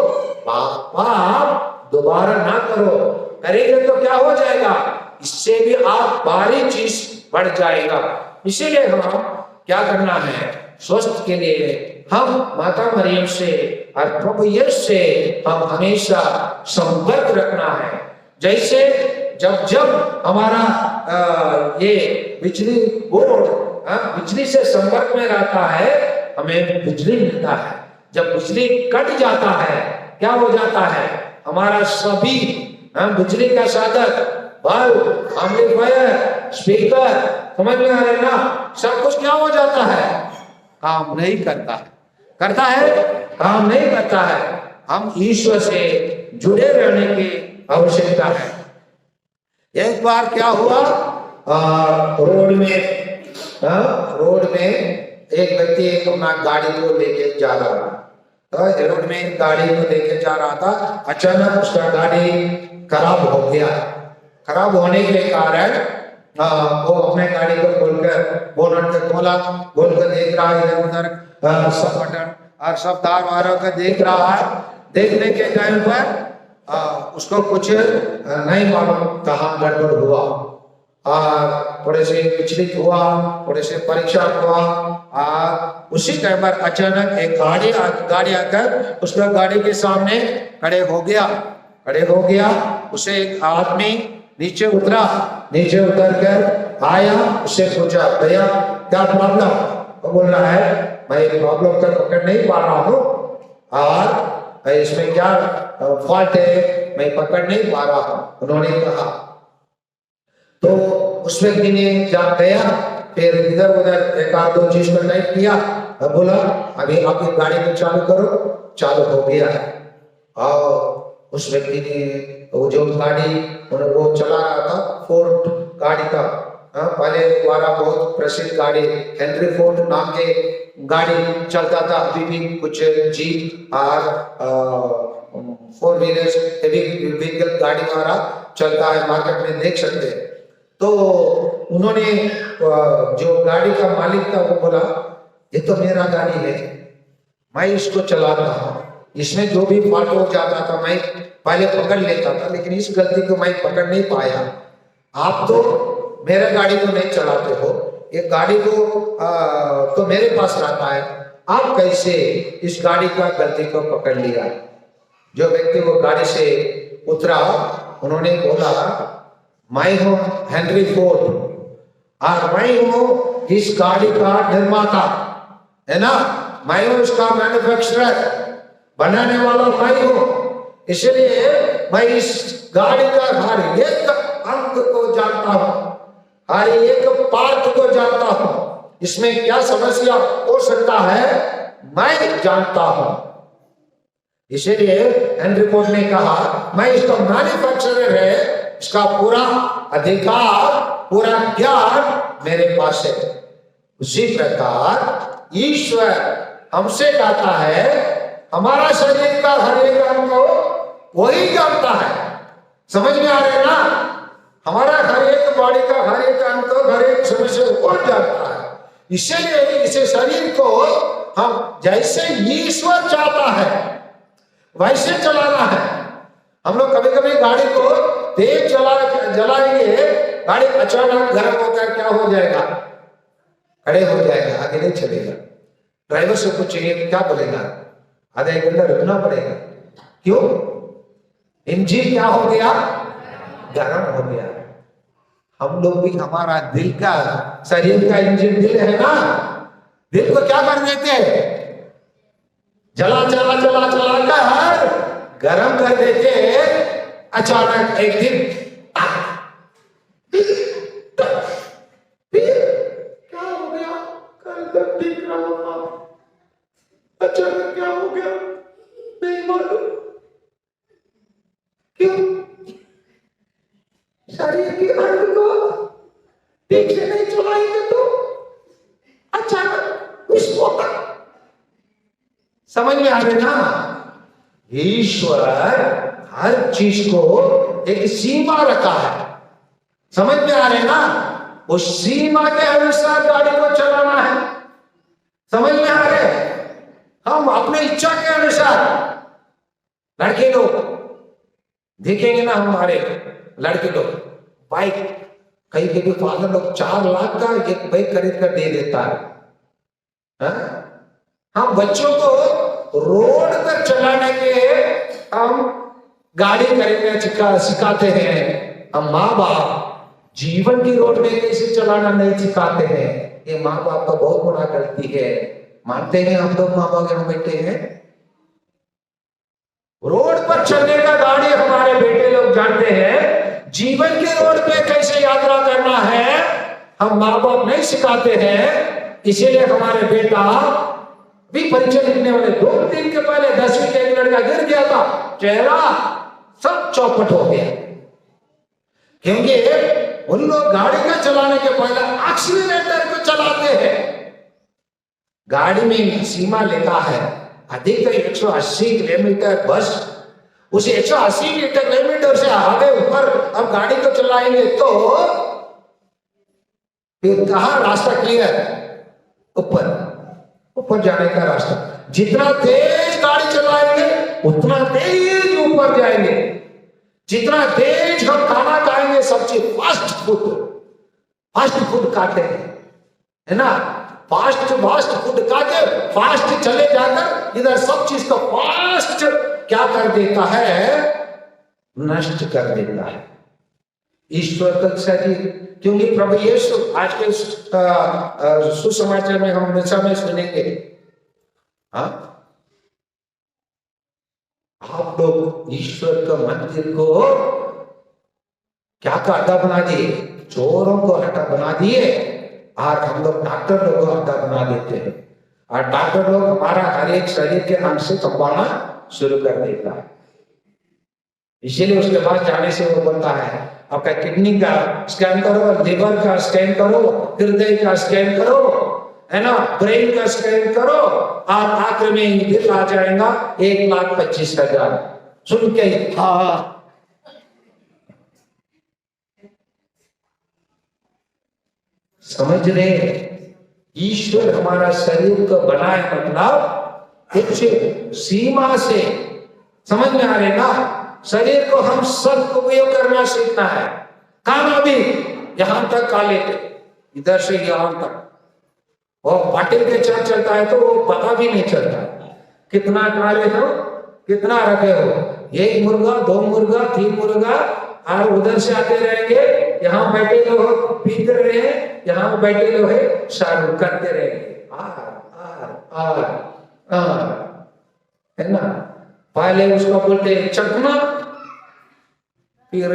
पाप दोबारा ना करो, करेंगे तो क्या हो जाएगा, इससे भी आप भारी चीज बढ़ जाएगा। इसीलिए हम क्या करना है, स्वस्थ के लिए हम माता मरियम से और प्रभु यीशु से हम हमेशा संपर्क रखना है। जैसे जब जब हमारा ये बिजली बोर्ड बिजली से संपर्क में रहता है, हमें बिजली मिलता है। जब बिजली कट जाता है, क्या हो जाता है, हमारा सभी बिजली का साधन, बल्ब, एम्पलीफायर, स्पीकर, समझ में आ रहे ना, सब कुछ क्या हो जाता है, काम नहीं करता है, करता है, काम नहीं करता है। हम ईश्वर से जुड़े रहने की आवश्यकता है। एक बार क्या हुआ, रोड में एक व्यक्ति अपना गाड़ी को लेके जा रहा था, तो रोड में गाड़ी को लेके जा रहा था, अचानक उसका गाड़ी खराब हो गया। खराब होने के कारण वो अपने गाड़ी को खोलकर बोनट को खोला, खोलकर देख रहा है इधर उधर सब बटन और सब तार वारों का देख रहा है। देखने के टाइम पर उसको कुछ नहीं मालूम कहाँ गड़बड़ हुआ, थोड़े से विचलित हुआ, थोड़े से परेशान हुआ। उसी टाइम पर अचानक एक गाड़ी आकर उसका गाड़ी के सामने खड़े हो गया। उसे एक आदमी नीचे उतर कर आया, उससे पूछा, भैया क्या प्रॉब्लम? वो बोल रहा है, मैं प्रॉब्लम का पकड़ नहीं पा रहा हूँ और इसमें क्या फॉल्ट है, मैं पकड़ नहीं पा रहा हूँ, उन्होंने कहा। तो उस व्यक्ति ने जब गया, फिर इधर उधर एक आध दो चीज को टाइप किया, बोला अभी आपकी गाड़ी को चालू करो, चालू हो गया है। और उस व्यक्ति ने वो जो गाड़ी वो चला रहा था, फोर्ड गाड़ी था, पहले द्वारा बहुत प्रसिद्ध गाड़ी हेनरी फोर्ड नाम के गाड़ी चलता था, अभी भी कुछ जीप और 4 व्हीलर्स हेवी व्हीकल गाड़ी द्वारा चलता है, मार्केट में देख सकते हैं। तो उन्होंने जो गाड़ी का मालिक था वो बोला, ये तो मेरा गाड़ी है, मैं इसको चलाता हूँ, इसमें जो भी फॉल्ट हो जाता था मैं पहले पकड़ लेता था, लेकिन इस गलती को मैं पकड़ नहीं पाया। आप तो मेरा गाड़ी को नहीं चलाते हो, एक गाड़ी को तो मेरे पास रहता है, आप कैसे इस गाड़ी का गलती को पकड़ लिया? जो व्यक्ति वो गाड़ी से उतरा, उन्होंने बोला, मैं हूं हेनरी फोर्ड और मैं हूं इस गाड़ी का निर्माता, है ना, मैं हूं इसका मैन्युफैक्चरर, बनाने वाला मैं हूं, इसलिए मैं इस गाड़ी का हर एक अंग को जानता हूं, हर एक पार्ट को जानता हूं, इसमें क्या समस्या हो सकता है मैं जानता हूं। इसलिए हेनरी फोर्ड ने कहा, मैं इसका मैन्युफैक्चरर है, इसका पूरा अधिकार, पूरा ज्ञान मेरे पास है। उसी प्रकार ईश्वर हमसे कहता है, हमारा शरीर का हर एक अंग को वही जानता है। समझ में आ रहा है ना? हमारा हर एक बॉडी का हर एक अंग को, हर एक समस्या को कौन जानता है? इसलिए इसे शरीर को हम जैसे ईश्वर चाहता है वैसे चलाना है। हम लोग कभी कभी गाड़ी को तेज जलाएंगे, गाड़ी अचानक गर्म होकर क्या हो जाएगा? खड़े हो जाएगा, आगे नहीं चलेगा। ड्राइवर से पूछिए क्या बोलेगा? आधा एक घंटा रुकना पड़ेगा। क्यों? इंजन क्या हो गया? गर्म हो गया। हम लोग भी, हमारा दिल का, शरीर का इंजन दिल है ना, दिल को क्या कर देते हैं? चला कर गरम कर देते। अचानक एक दिन क्या हो गया? कल तक ठीक रहा था, अचानक क्या हो गया नहीं मालूम। क्यों? शरीर के अंग को ठीक से नहीं चलाएंगे तो अचानक विस्फोटक। समझ में आ रहे ना? ईश्वर हर चीज को एक सीमा रखा है। समझ में आ रहे ना? उस सीमा के अनुसार गाड़ी को चलाना है। समझ में आ रहे? हम अपने इच्छा के अनुसार, लड़के लोग देखेंगे ना, हमारे लड़के लोग बाइक, कहीं के भी फादर लोग 4 लाख का एक बाइक खरीद कर दे देता है। हम बच्चों को रोड पर चलाने के हम गाड़ी खरीदना सिखाते हैं। हम माँ बाप जीवन की रोड में कैसे चलाना नहीं सिखाते हैं। ये माँ बाप का बहुत बड़ा गलती है। मानते हैं हम लोग, माँ बाप यहाँ बैठे हैं, रोड पर चलने का गाड़ी हमारे बेटे लोग जानते हैं। जीवन के रोड पे कैसे यात्रा करना है हम माँ बाप नहीं सिखाते हैं। इसीलिए हमारे बेटा भी परीक्षा लिखने वाले 2 दिन के पहले 10वीं का एक लड़का गिर गया था, चेहरा सब चौपट हो गया। क्योंकि उन लोग गाड़ी का चलाने के पहले एक्सीलरेटर को चलाते हैं। गाड़ी में सीमा लिखा है अधिकतर 180 किलोमीटर, बस उसे 180 किलोमीटर से आगे ऊपर अब गाड़ी को चलाएंगे तो फिर कहां रास्ता क्लियर? ऊपर जाने का रास्ता। जितना तेज गाड़ी चलाएंगे उतना तेज ऊपर जाएंगे। जितना तेज हम खाना खाएंगे, सब्जी, फास्ट फूड खाते हैं, है ना, फास्ट फूड खाते फास्ट चले जाकर इधर सब चीज का फास्ट क्या कर देता है? नष्ट कर देता है ईश्वर तक शरीर। क्योंकि प्रभु यीशु आज के सुसमाचार में हम हमेशा में सुनेंगे, हाँ, आप लोग ईश्वर का मंदिर को क्या का अड्डा बना दिए? चोरों को अड्डा बना दिए। और हम लोग डॉक्टर लोगों को अड्डा बना देते हैं। और डॉक्टर लोग हमारा हर एक शरीर के अंग से कंपाना शुरू कर देता है। इसीलिए उसके पास जाने से वो बोलता है आपका किडनी का स्कैन करो, लिवर का स्कैन करो, हृदय का स्कैन करो, है ना, ब्रेन का स्कैन करो, और आखिर में बिल आ जाएगा 1,25,000। सुन के हाँ, समझ रहे? ईश्वर हमारा शरीर को बनाए मतलब कुछ सीमा से। समझ में आ रहे ना? शरीर को हम सदुपयोग करना सीखना है। खाना भी यहां तक खा लेते, इधर से यहाँ तक। और पाटिल के चार चलता है तो वो पता भी नहीं चलता कितना काले हो, कितना रखे हो। एक मुर्गा, दो मुर्गा, तीन मुर्गा, और उधर से आते रहेंगे, यहाँ बैठे लोग पीते रहे, यहाँ बैठे लोग है शाहरुख करते रहेंगे, है ना। पहले उसको बोलते चकना, फिर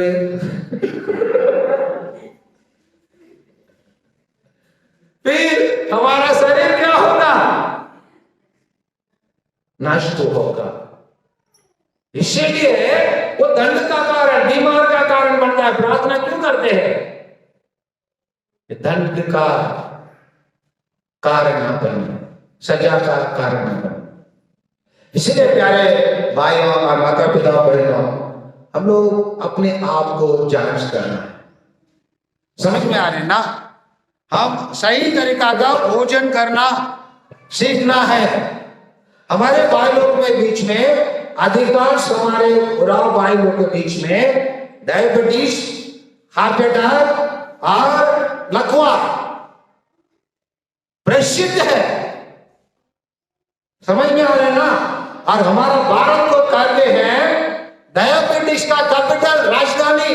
हमारा शरीर क्या होगा, नष्ट होगा। इसीलिए वो दंड का कारण, बीमार का कारण बनता है। प्रार्थना क्यों करते हैं? दंड का कारण न बने, सजा का कारण न बने। इसलिए प्यारे भाइयों और माता पिता बहनों, हम लोग अपने आप को जांच करना है। समझ में आ रहे ना? हम सही तरीका का भोजन करना सीखना है। हमारे भाई लोग के बीच में, अधिकांश हमारे बुराव भाई लोग के बीच में डायबिटीज, हार्ट अटैक और लकवा प्रसिद्ध है। समझ में आ रहे ना? और हमारा भारत को कहते हैं डायबिटीज का कैपिटल, राजधानी।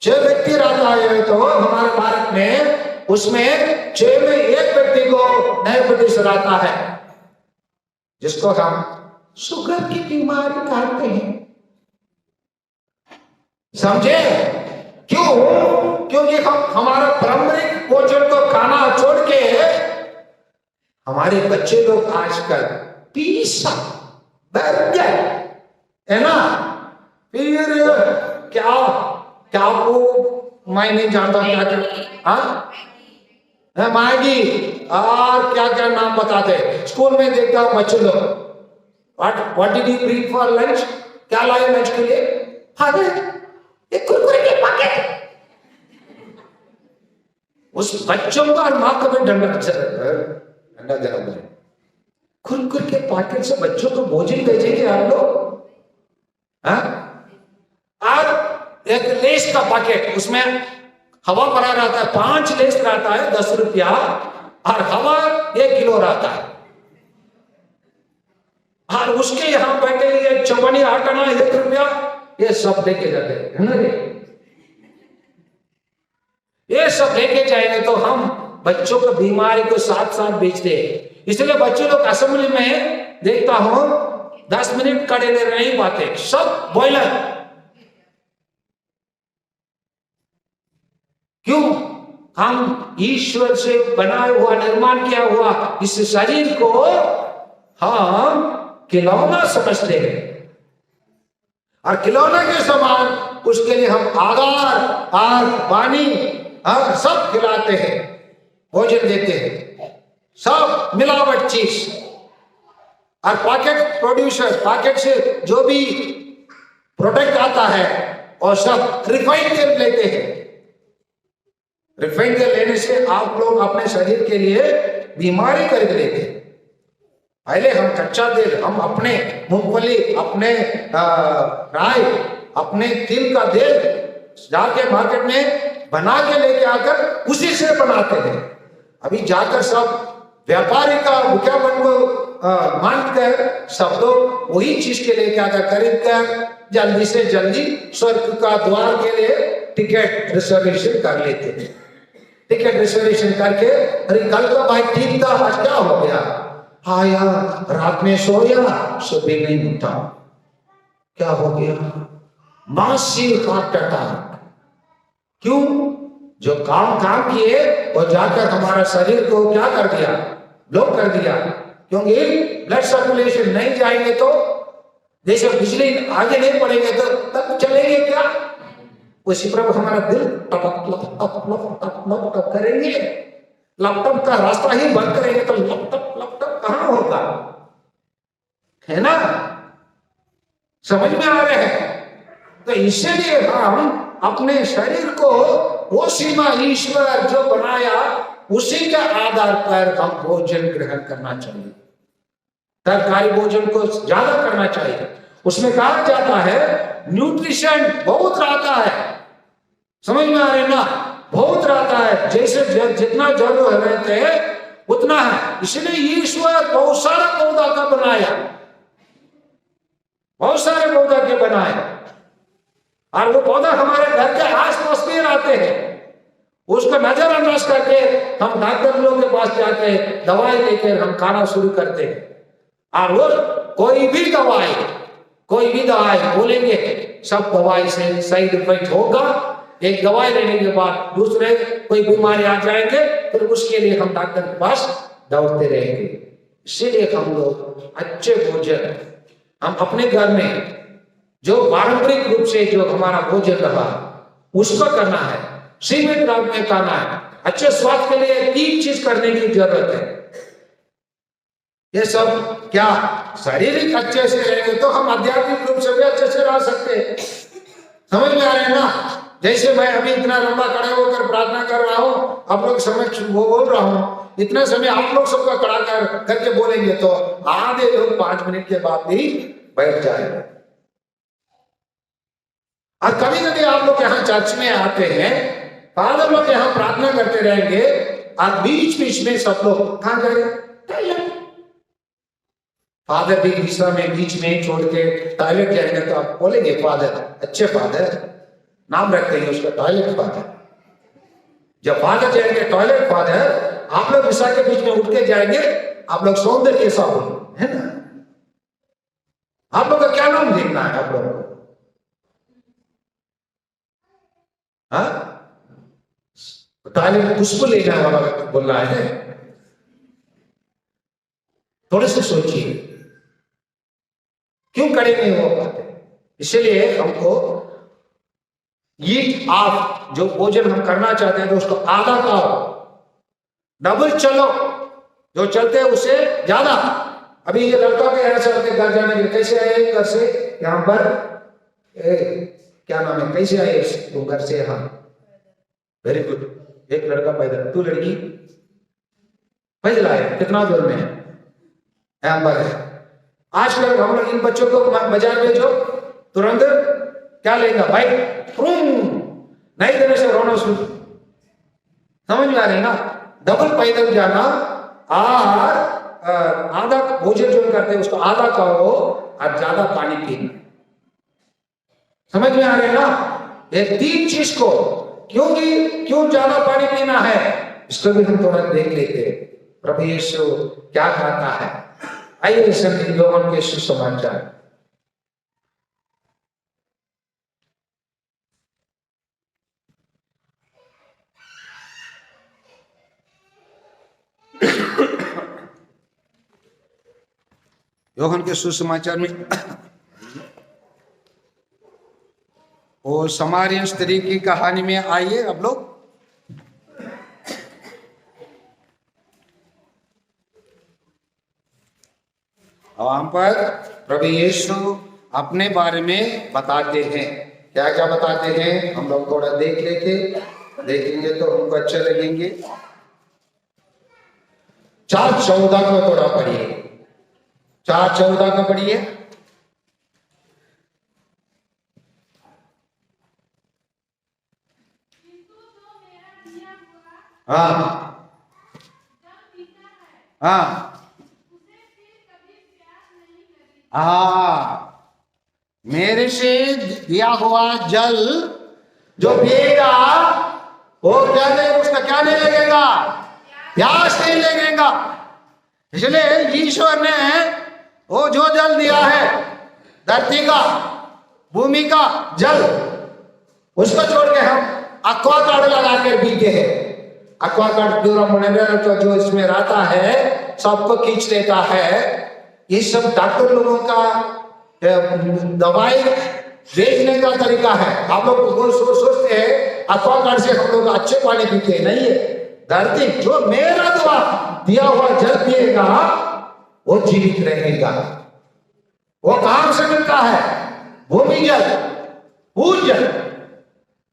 जो व्यक्ति रहता है तो हमारे भारत में, उसमें 6 में 1 व्यक्ति को डायबिटीज रहता है, जिसको हम शुगर की बीमारी कहते हैं। समझे? क्यों? क्योंकि हम हमारा पारंपरिक भोजन को खाना छोड़ के हमारे बच्चे लोग आजकल पिज़्ज़ा, बर्गर, है ना, फिर क्या क्या वो मैं नहीं जानता क्या क्या, हाँ मैगी और क्या क्या नाम बताते। स्कूल में देखता हूँ बच्चे लोग, what did you bring for lunch, क्या लाए लंच के लिए? फादर एक कुरकुरे के पैकेट। उस बच्चों का और माँ का भी डंडा देना मुझे। कुरकुरे के पैकेट से बच्चों को भोजन भेजेंगे आप लोग? हाँ? और एक लेस का पैकेट, उसमें हवा भरा रहता है, 5 लेस रहता है, 10 रुपया, और हवा 1 किलो रहता है। और उसके यहां बैठे ये चवनी आटना 1 रुपया, ये सब लेके जाते हैं ना। ये सब लेके जाएंगे तो हम बच्चों को बीमारी को साथ साथ बेचते हैं। इसलिए बच्चे लोग असेंबली में देखता हूं 10 मिनट खड़े नहीं पाते, सब बॉयलर। क्यों? हम ईश्वर से बनाया हुआ, निर्माण किया हुआ इस शरीर को हम खिलौना समझते हैं, और खिलौने के समान उसके लिए हम आहार और पानी और सब खिलाते हैं, भोजन देते हैं, सब मिलावट चीज। और पैकेट प्रोड्यूसर, पैकेट से जो भी प्रोडक्ट आता है और सब रिफाइंड तेल लेते हैं। रिफाइंड तेल लेने से आप लोग अपने शरीर के लिए बीमारी खरीद लेते हैं। पहले हम कच्चा तेल, हम अपने मूंगफली, अपने राई, अपने तिल का तेल जाके मार्केट में बना के लेके आकर उसी से बनाते हैं। अभी जाकर सब व्यापारी का विज्ञापन को मानकर सब लोग वही चीज के लेके आकर खरीद कर जल्दी से जल्दी स्वर्ग का द्वार के लिए टिकट रिजर्वेशन कर लेते हैं। टिकट रिजर्वेशन करके, अरे कल का भाई ठीक था, आज क्या हो गया? आया रात में सोया, सुबह नहीं उठा, क्या हो गया? Massive heart attack. क्यों? जो काम किए और जाकर हमारा शरीर को क्या कर दिया? ब्लॉक कर दिया। क्योंकि ब्लड सर्कुलेशन नहीं जाएंगे तो, जैसे बिजली आगे नहीं पड़ेंगे तो तब चलेंगे क्या? उसी प्रकार हमारा दिल टपक टप टप टप टप करेंगे। लपटप का रास्ता ही बंद करेंगे तो लपटप लपटप कहां होगा? है ना? समझ में आ रहे हैं? तो इसीलिए हम अपने शरीर को वो सीमा ईश्वर जो बनाया उसी के आधार पर हम भोजन ग्रहण करना चाहिए। तरकारी भोजन को ज्यादा करना चाहिए। उसमें कहा जाता है न्यूट्रिशन बहुत रहता है। समझ में आ रहे ना? बहुत रहता है, जैसे जितना जल रहते हैं उतना है। इसलिए ईश्वर बहुत सारा पौधा का बनाया, बहुत सारे पौधा के बनाए, और वो पौधा हमारे घर के आसपास भी रहते हैं। उसको नजरअंदाज करके हम डॉक्टर लोगों के पास जाके दवाई लेकर हम खाना शुरू करते हैं। और वो कोई भी दवाई बोलेंगे सब दवाई से साइड इफेक्ट होगा। एक दवाई लेने के बाद दूसरे कोई बीमारी आ जाएंगे, फिर उसके लिए हम डॉक्टर के पास दौड़ते रहेंगे। इसीलिए हम लोग अच्छे भोजन हम अपने घर में जो पारंपरिक रूप से जो हमारा भोजन रहा उसको करना है, सीमित रात में खाना है। अच्छे स्वास्थ्य के लिए 3 चीज करने की जरूरत है। ये सब क्या शारीरिक अच्छे से रहेंगे तो हम आध्यात्मिक रूप से भी अच्छे से रह सकते हैं। समझ में आ रहे हैं ना? जैसे मैं अभी इतना लंबा खड़े होकर प्रार्थना कर रहा हूं, आप लोग समझ वो बोल रहा हूं, इतना समय आप लोग सबका खड़ा करके बोलेंगे तो आधे लोग 5 मिनट के बाद भी बैठ जाएंगे। और कभी कभी आप लोग यहाँ चर्च में आते हैं, फादर लोग यहाँ प्रार्थना करते रहेंगे और बीच बीच में सब लोग कहां जाएंगे? फादर भी तीसरा में बीच में छोड़ के टॉयलेट जाएंगे तो आप बोलेंगे फादर, अच्छे फादर नाम रखते हैं उसका, टॉयलेट फादर। जब फादर जाएंगे टॉयलेट फादर, आप लोग विशा के बीच में उठ के जाएंगे, आप लोग सौंदर्य के साथ है ना? आप लोग का क्या नाम देखना है आप लोगों को? टॉयलेट उसको लेना वाला बोल रहा है। थोड़े से सोचिए क्यों खड़े नहीं हो पाते? इसलिए हमको ये आप जो भोजन हम करना चाहते हैं तो उसको आधा खाओ, डबल चलो, जो चलते हैं उससे ज्यादा। अभी ये लड़का भी यहाँ चलते घर जाने के लिए कैसे आए? घर से यहाँ पर क्या नाम है, कैसे आए तुम घर से यहाँ? वेरी गुड, एक लड़का पैदल, 2 लड़की पैदल आए। कितना दूर में है? यहाँ पर है। आजकल हम लोग इन बच्चों को बाजार भेजो, तुरंत क्या लेगा भाई? नहीं देने से रोना शुरू। समझ में आ रही ना? डबल पैदल जाना और आधा भोजन जो करते हैं उसको आधा खाओ और ज्यादा पानी पीना। समझ में आ रही ना? ये 3 चीज को क्यों ज्यादा पानी पीना है इसको भी हम थोड़ा देख लेते हैं। प्रभु यीशु क्या कहता है? आइए संत यूहन्ना के सुसमाचार यूहन्ना के सुसमाचार में वो समारियन स्त्री की कहानी में आइए अब लोग। वहां पर प्रभु यीशु अपने बारे में बताते हैं। क्या क्या बताते हैं हम लोग थोड़ा देखेंगे तो हमको अच्छे लगेंगे। 4:14 को थोड़ा पढ़िए, 4:14 को पढ़िए। हाँ हाँ मेरे से दिया हुआ जल जो पिएगा वो क्या नहीं, उसका क्या नहीं लगेगा? प्यास नहीं लगेगा। इसलिए ईश्वर ने वो जो जल दिया है, धरती का, भूमि का जल, उसको छोड़ के हम एक्वागार्ड लगा कर पीते हैं। एक्वागार्ड प्यूरा मिनरल का जो इसमें रहता है सबको खींच लेता है। ये सब डॉक्टर लोगों का दवाई बेचने का तरीका है। आप लोग सोचते हैं एक्वागार्ड से हम लोग अच्छे पानी पीते हैं, नहीं है। धरती जो मेरा दिया हुआ जल पिएगा वो जीवित रहेगा। वो कहां से मिलता है? भूमि जल, भूजल।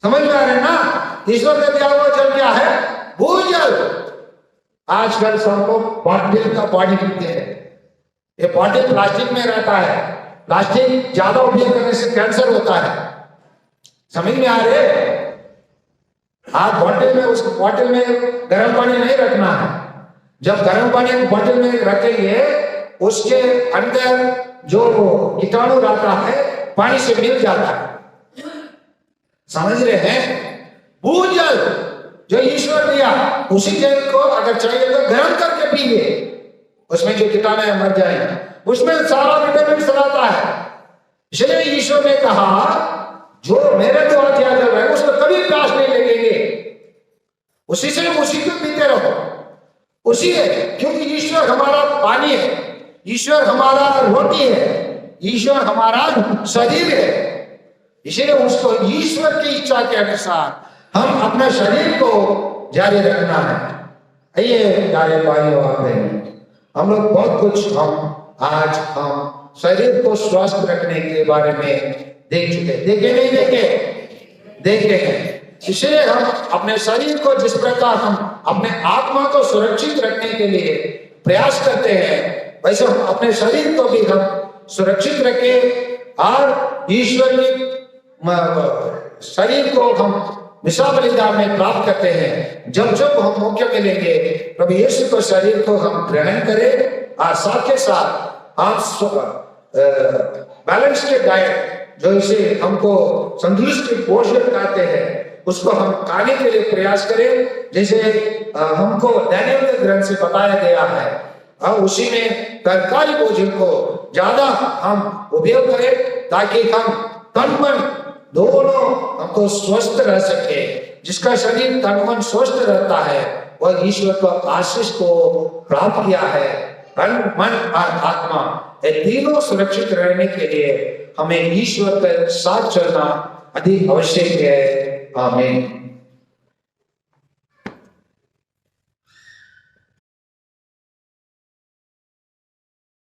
समझ में आ रहे हैं ना? ईश्वर ने दिया हुआ जल क्या है? भूजल। आजकल सब लोग बॉटल का पानी पीते हैं। ये बॉटल प्लास्टिक में रहता है। प्लास्टिक ज्यादा उपयोग करने से कैंसर होता है। समझ में आ रहे? आप बॉटल में, उस बॉटल में गर्म पानी नहीं रखना है। जब गर्म पानी बॉटल में रखेंगे उसके अंदर जो कीटाणु रहता है पानी से मिल जाता है। समझ रहे हैं? भूजल जो ईश्वर दिया उसी जल को अगर चाहिए तो गर्म करके पिए, उसमें जो कीटाणु है मर जाएंगे, उसमें सारा विटामिन रहता है। इसलिए ईश्वर ने कहा जो मेरे द्वारा दिया जल है उसको कभी प्यास नहीं लगेंगे, उसी से उसी को पीते रहो। उसी है, क्योंकि ईश्वर हमारा पानी है, ईश्वर हमारा रोटी है, ईश्वर हमारा शरीर है। इसीलिए उसको ईश्वर की इच्छा के अनुसार हम अपने शरीर को जारी रखना है। आइए प्यारे भाइयों और बहनों, हम लोग बहुत कुछ आज हम शरीर को स्वस्थ रखने के बारे में देख चुके, देखे नहीं देखे? देखे हैं। इसलिए हम अपने शरीर को जिस प्रकार हम अपने आत्मा को सुरक्षित रखने के लिए प्रयास करते हैं, वैसे हम अपने शरीर को भी हम सुरक्षित रखें और ईश्वर की शरीर को हम मिसा बलिदान में प्राप्त करते हैं। जब जब हम मौके मिलेंगे प्रभु यीशु को शरीर को हम ग्रहण करें और साथ के साथ आप बैलेंस के डाइट जो इसे हमको संतुलित भोजन कहते हैं उसको हम खाने के लिए प्रयास करें, जैसे हमको दानियल के ग्रंथ से बताया गया है। और उसी में तरकारी भोजन को ज्यादा हम उपयोग करें ताकि हम तन मन दोनों हमको स्वस्थ रह सके। जिसका शरीर तन मन स्वस्थ रहता है वह ईश्वर को आशीष को प्राप्त किया है। तन मन और आत्मा ये तीनों सुरक्षित रहने के लिए हमें ईश्वर के साथ चलना अधिक आवश्यक है। आमीन।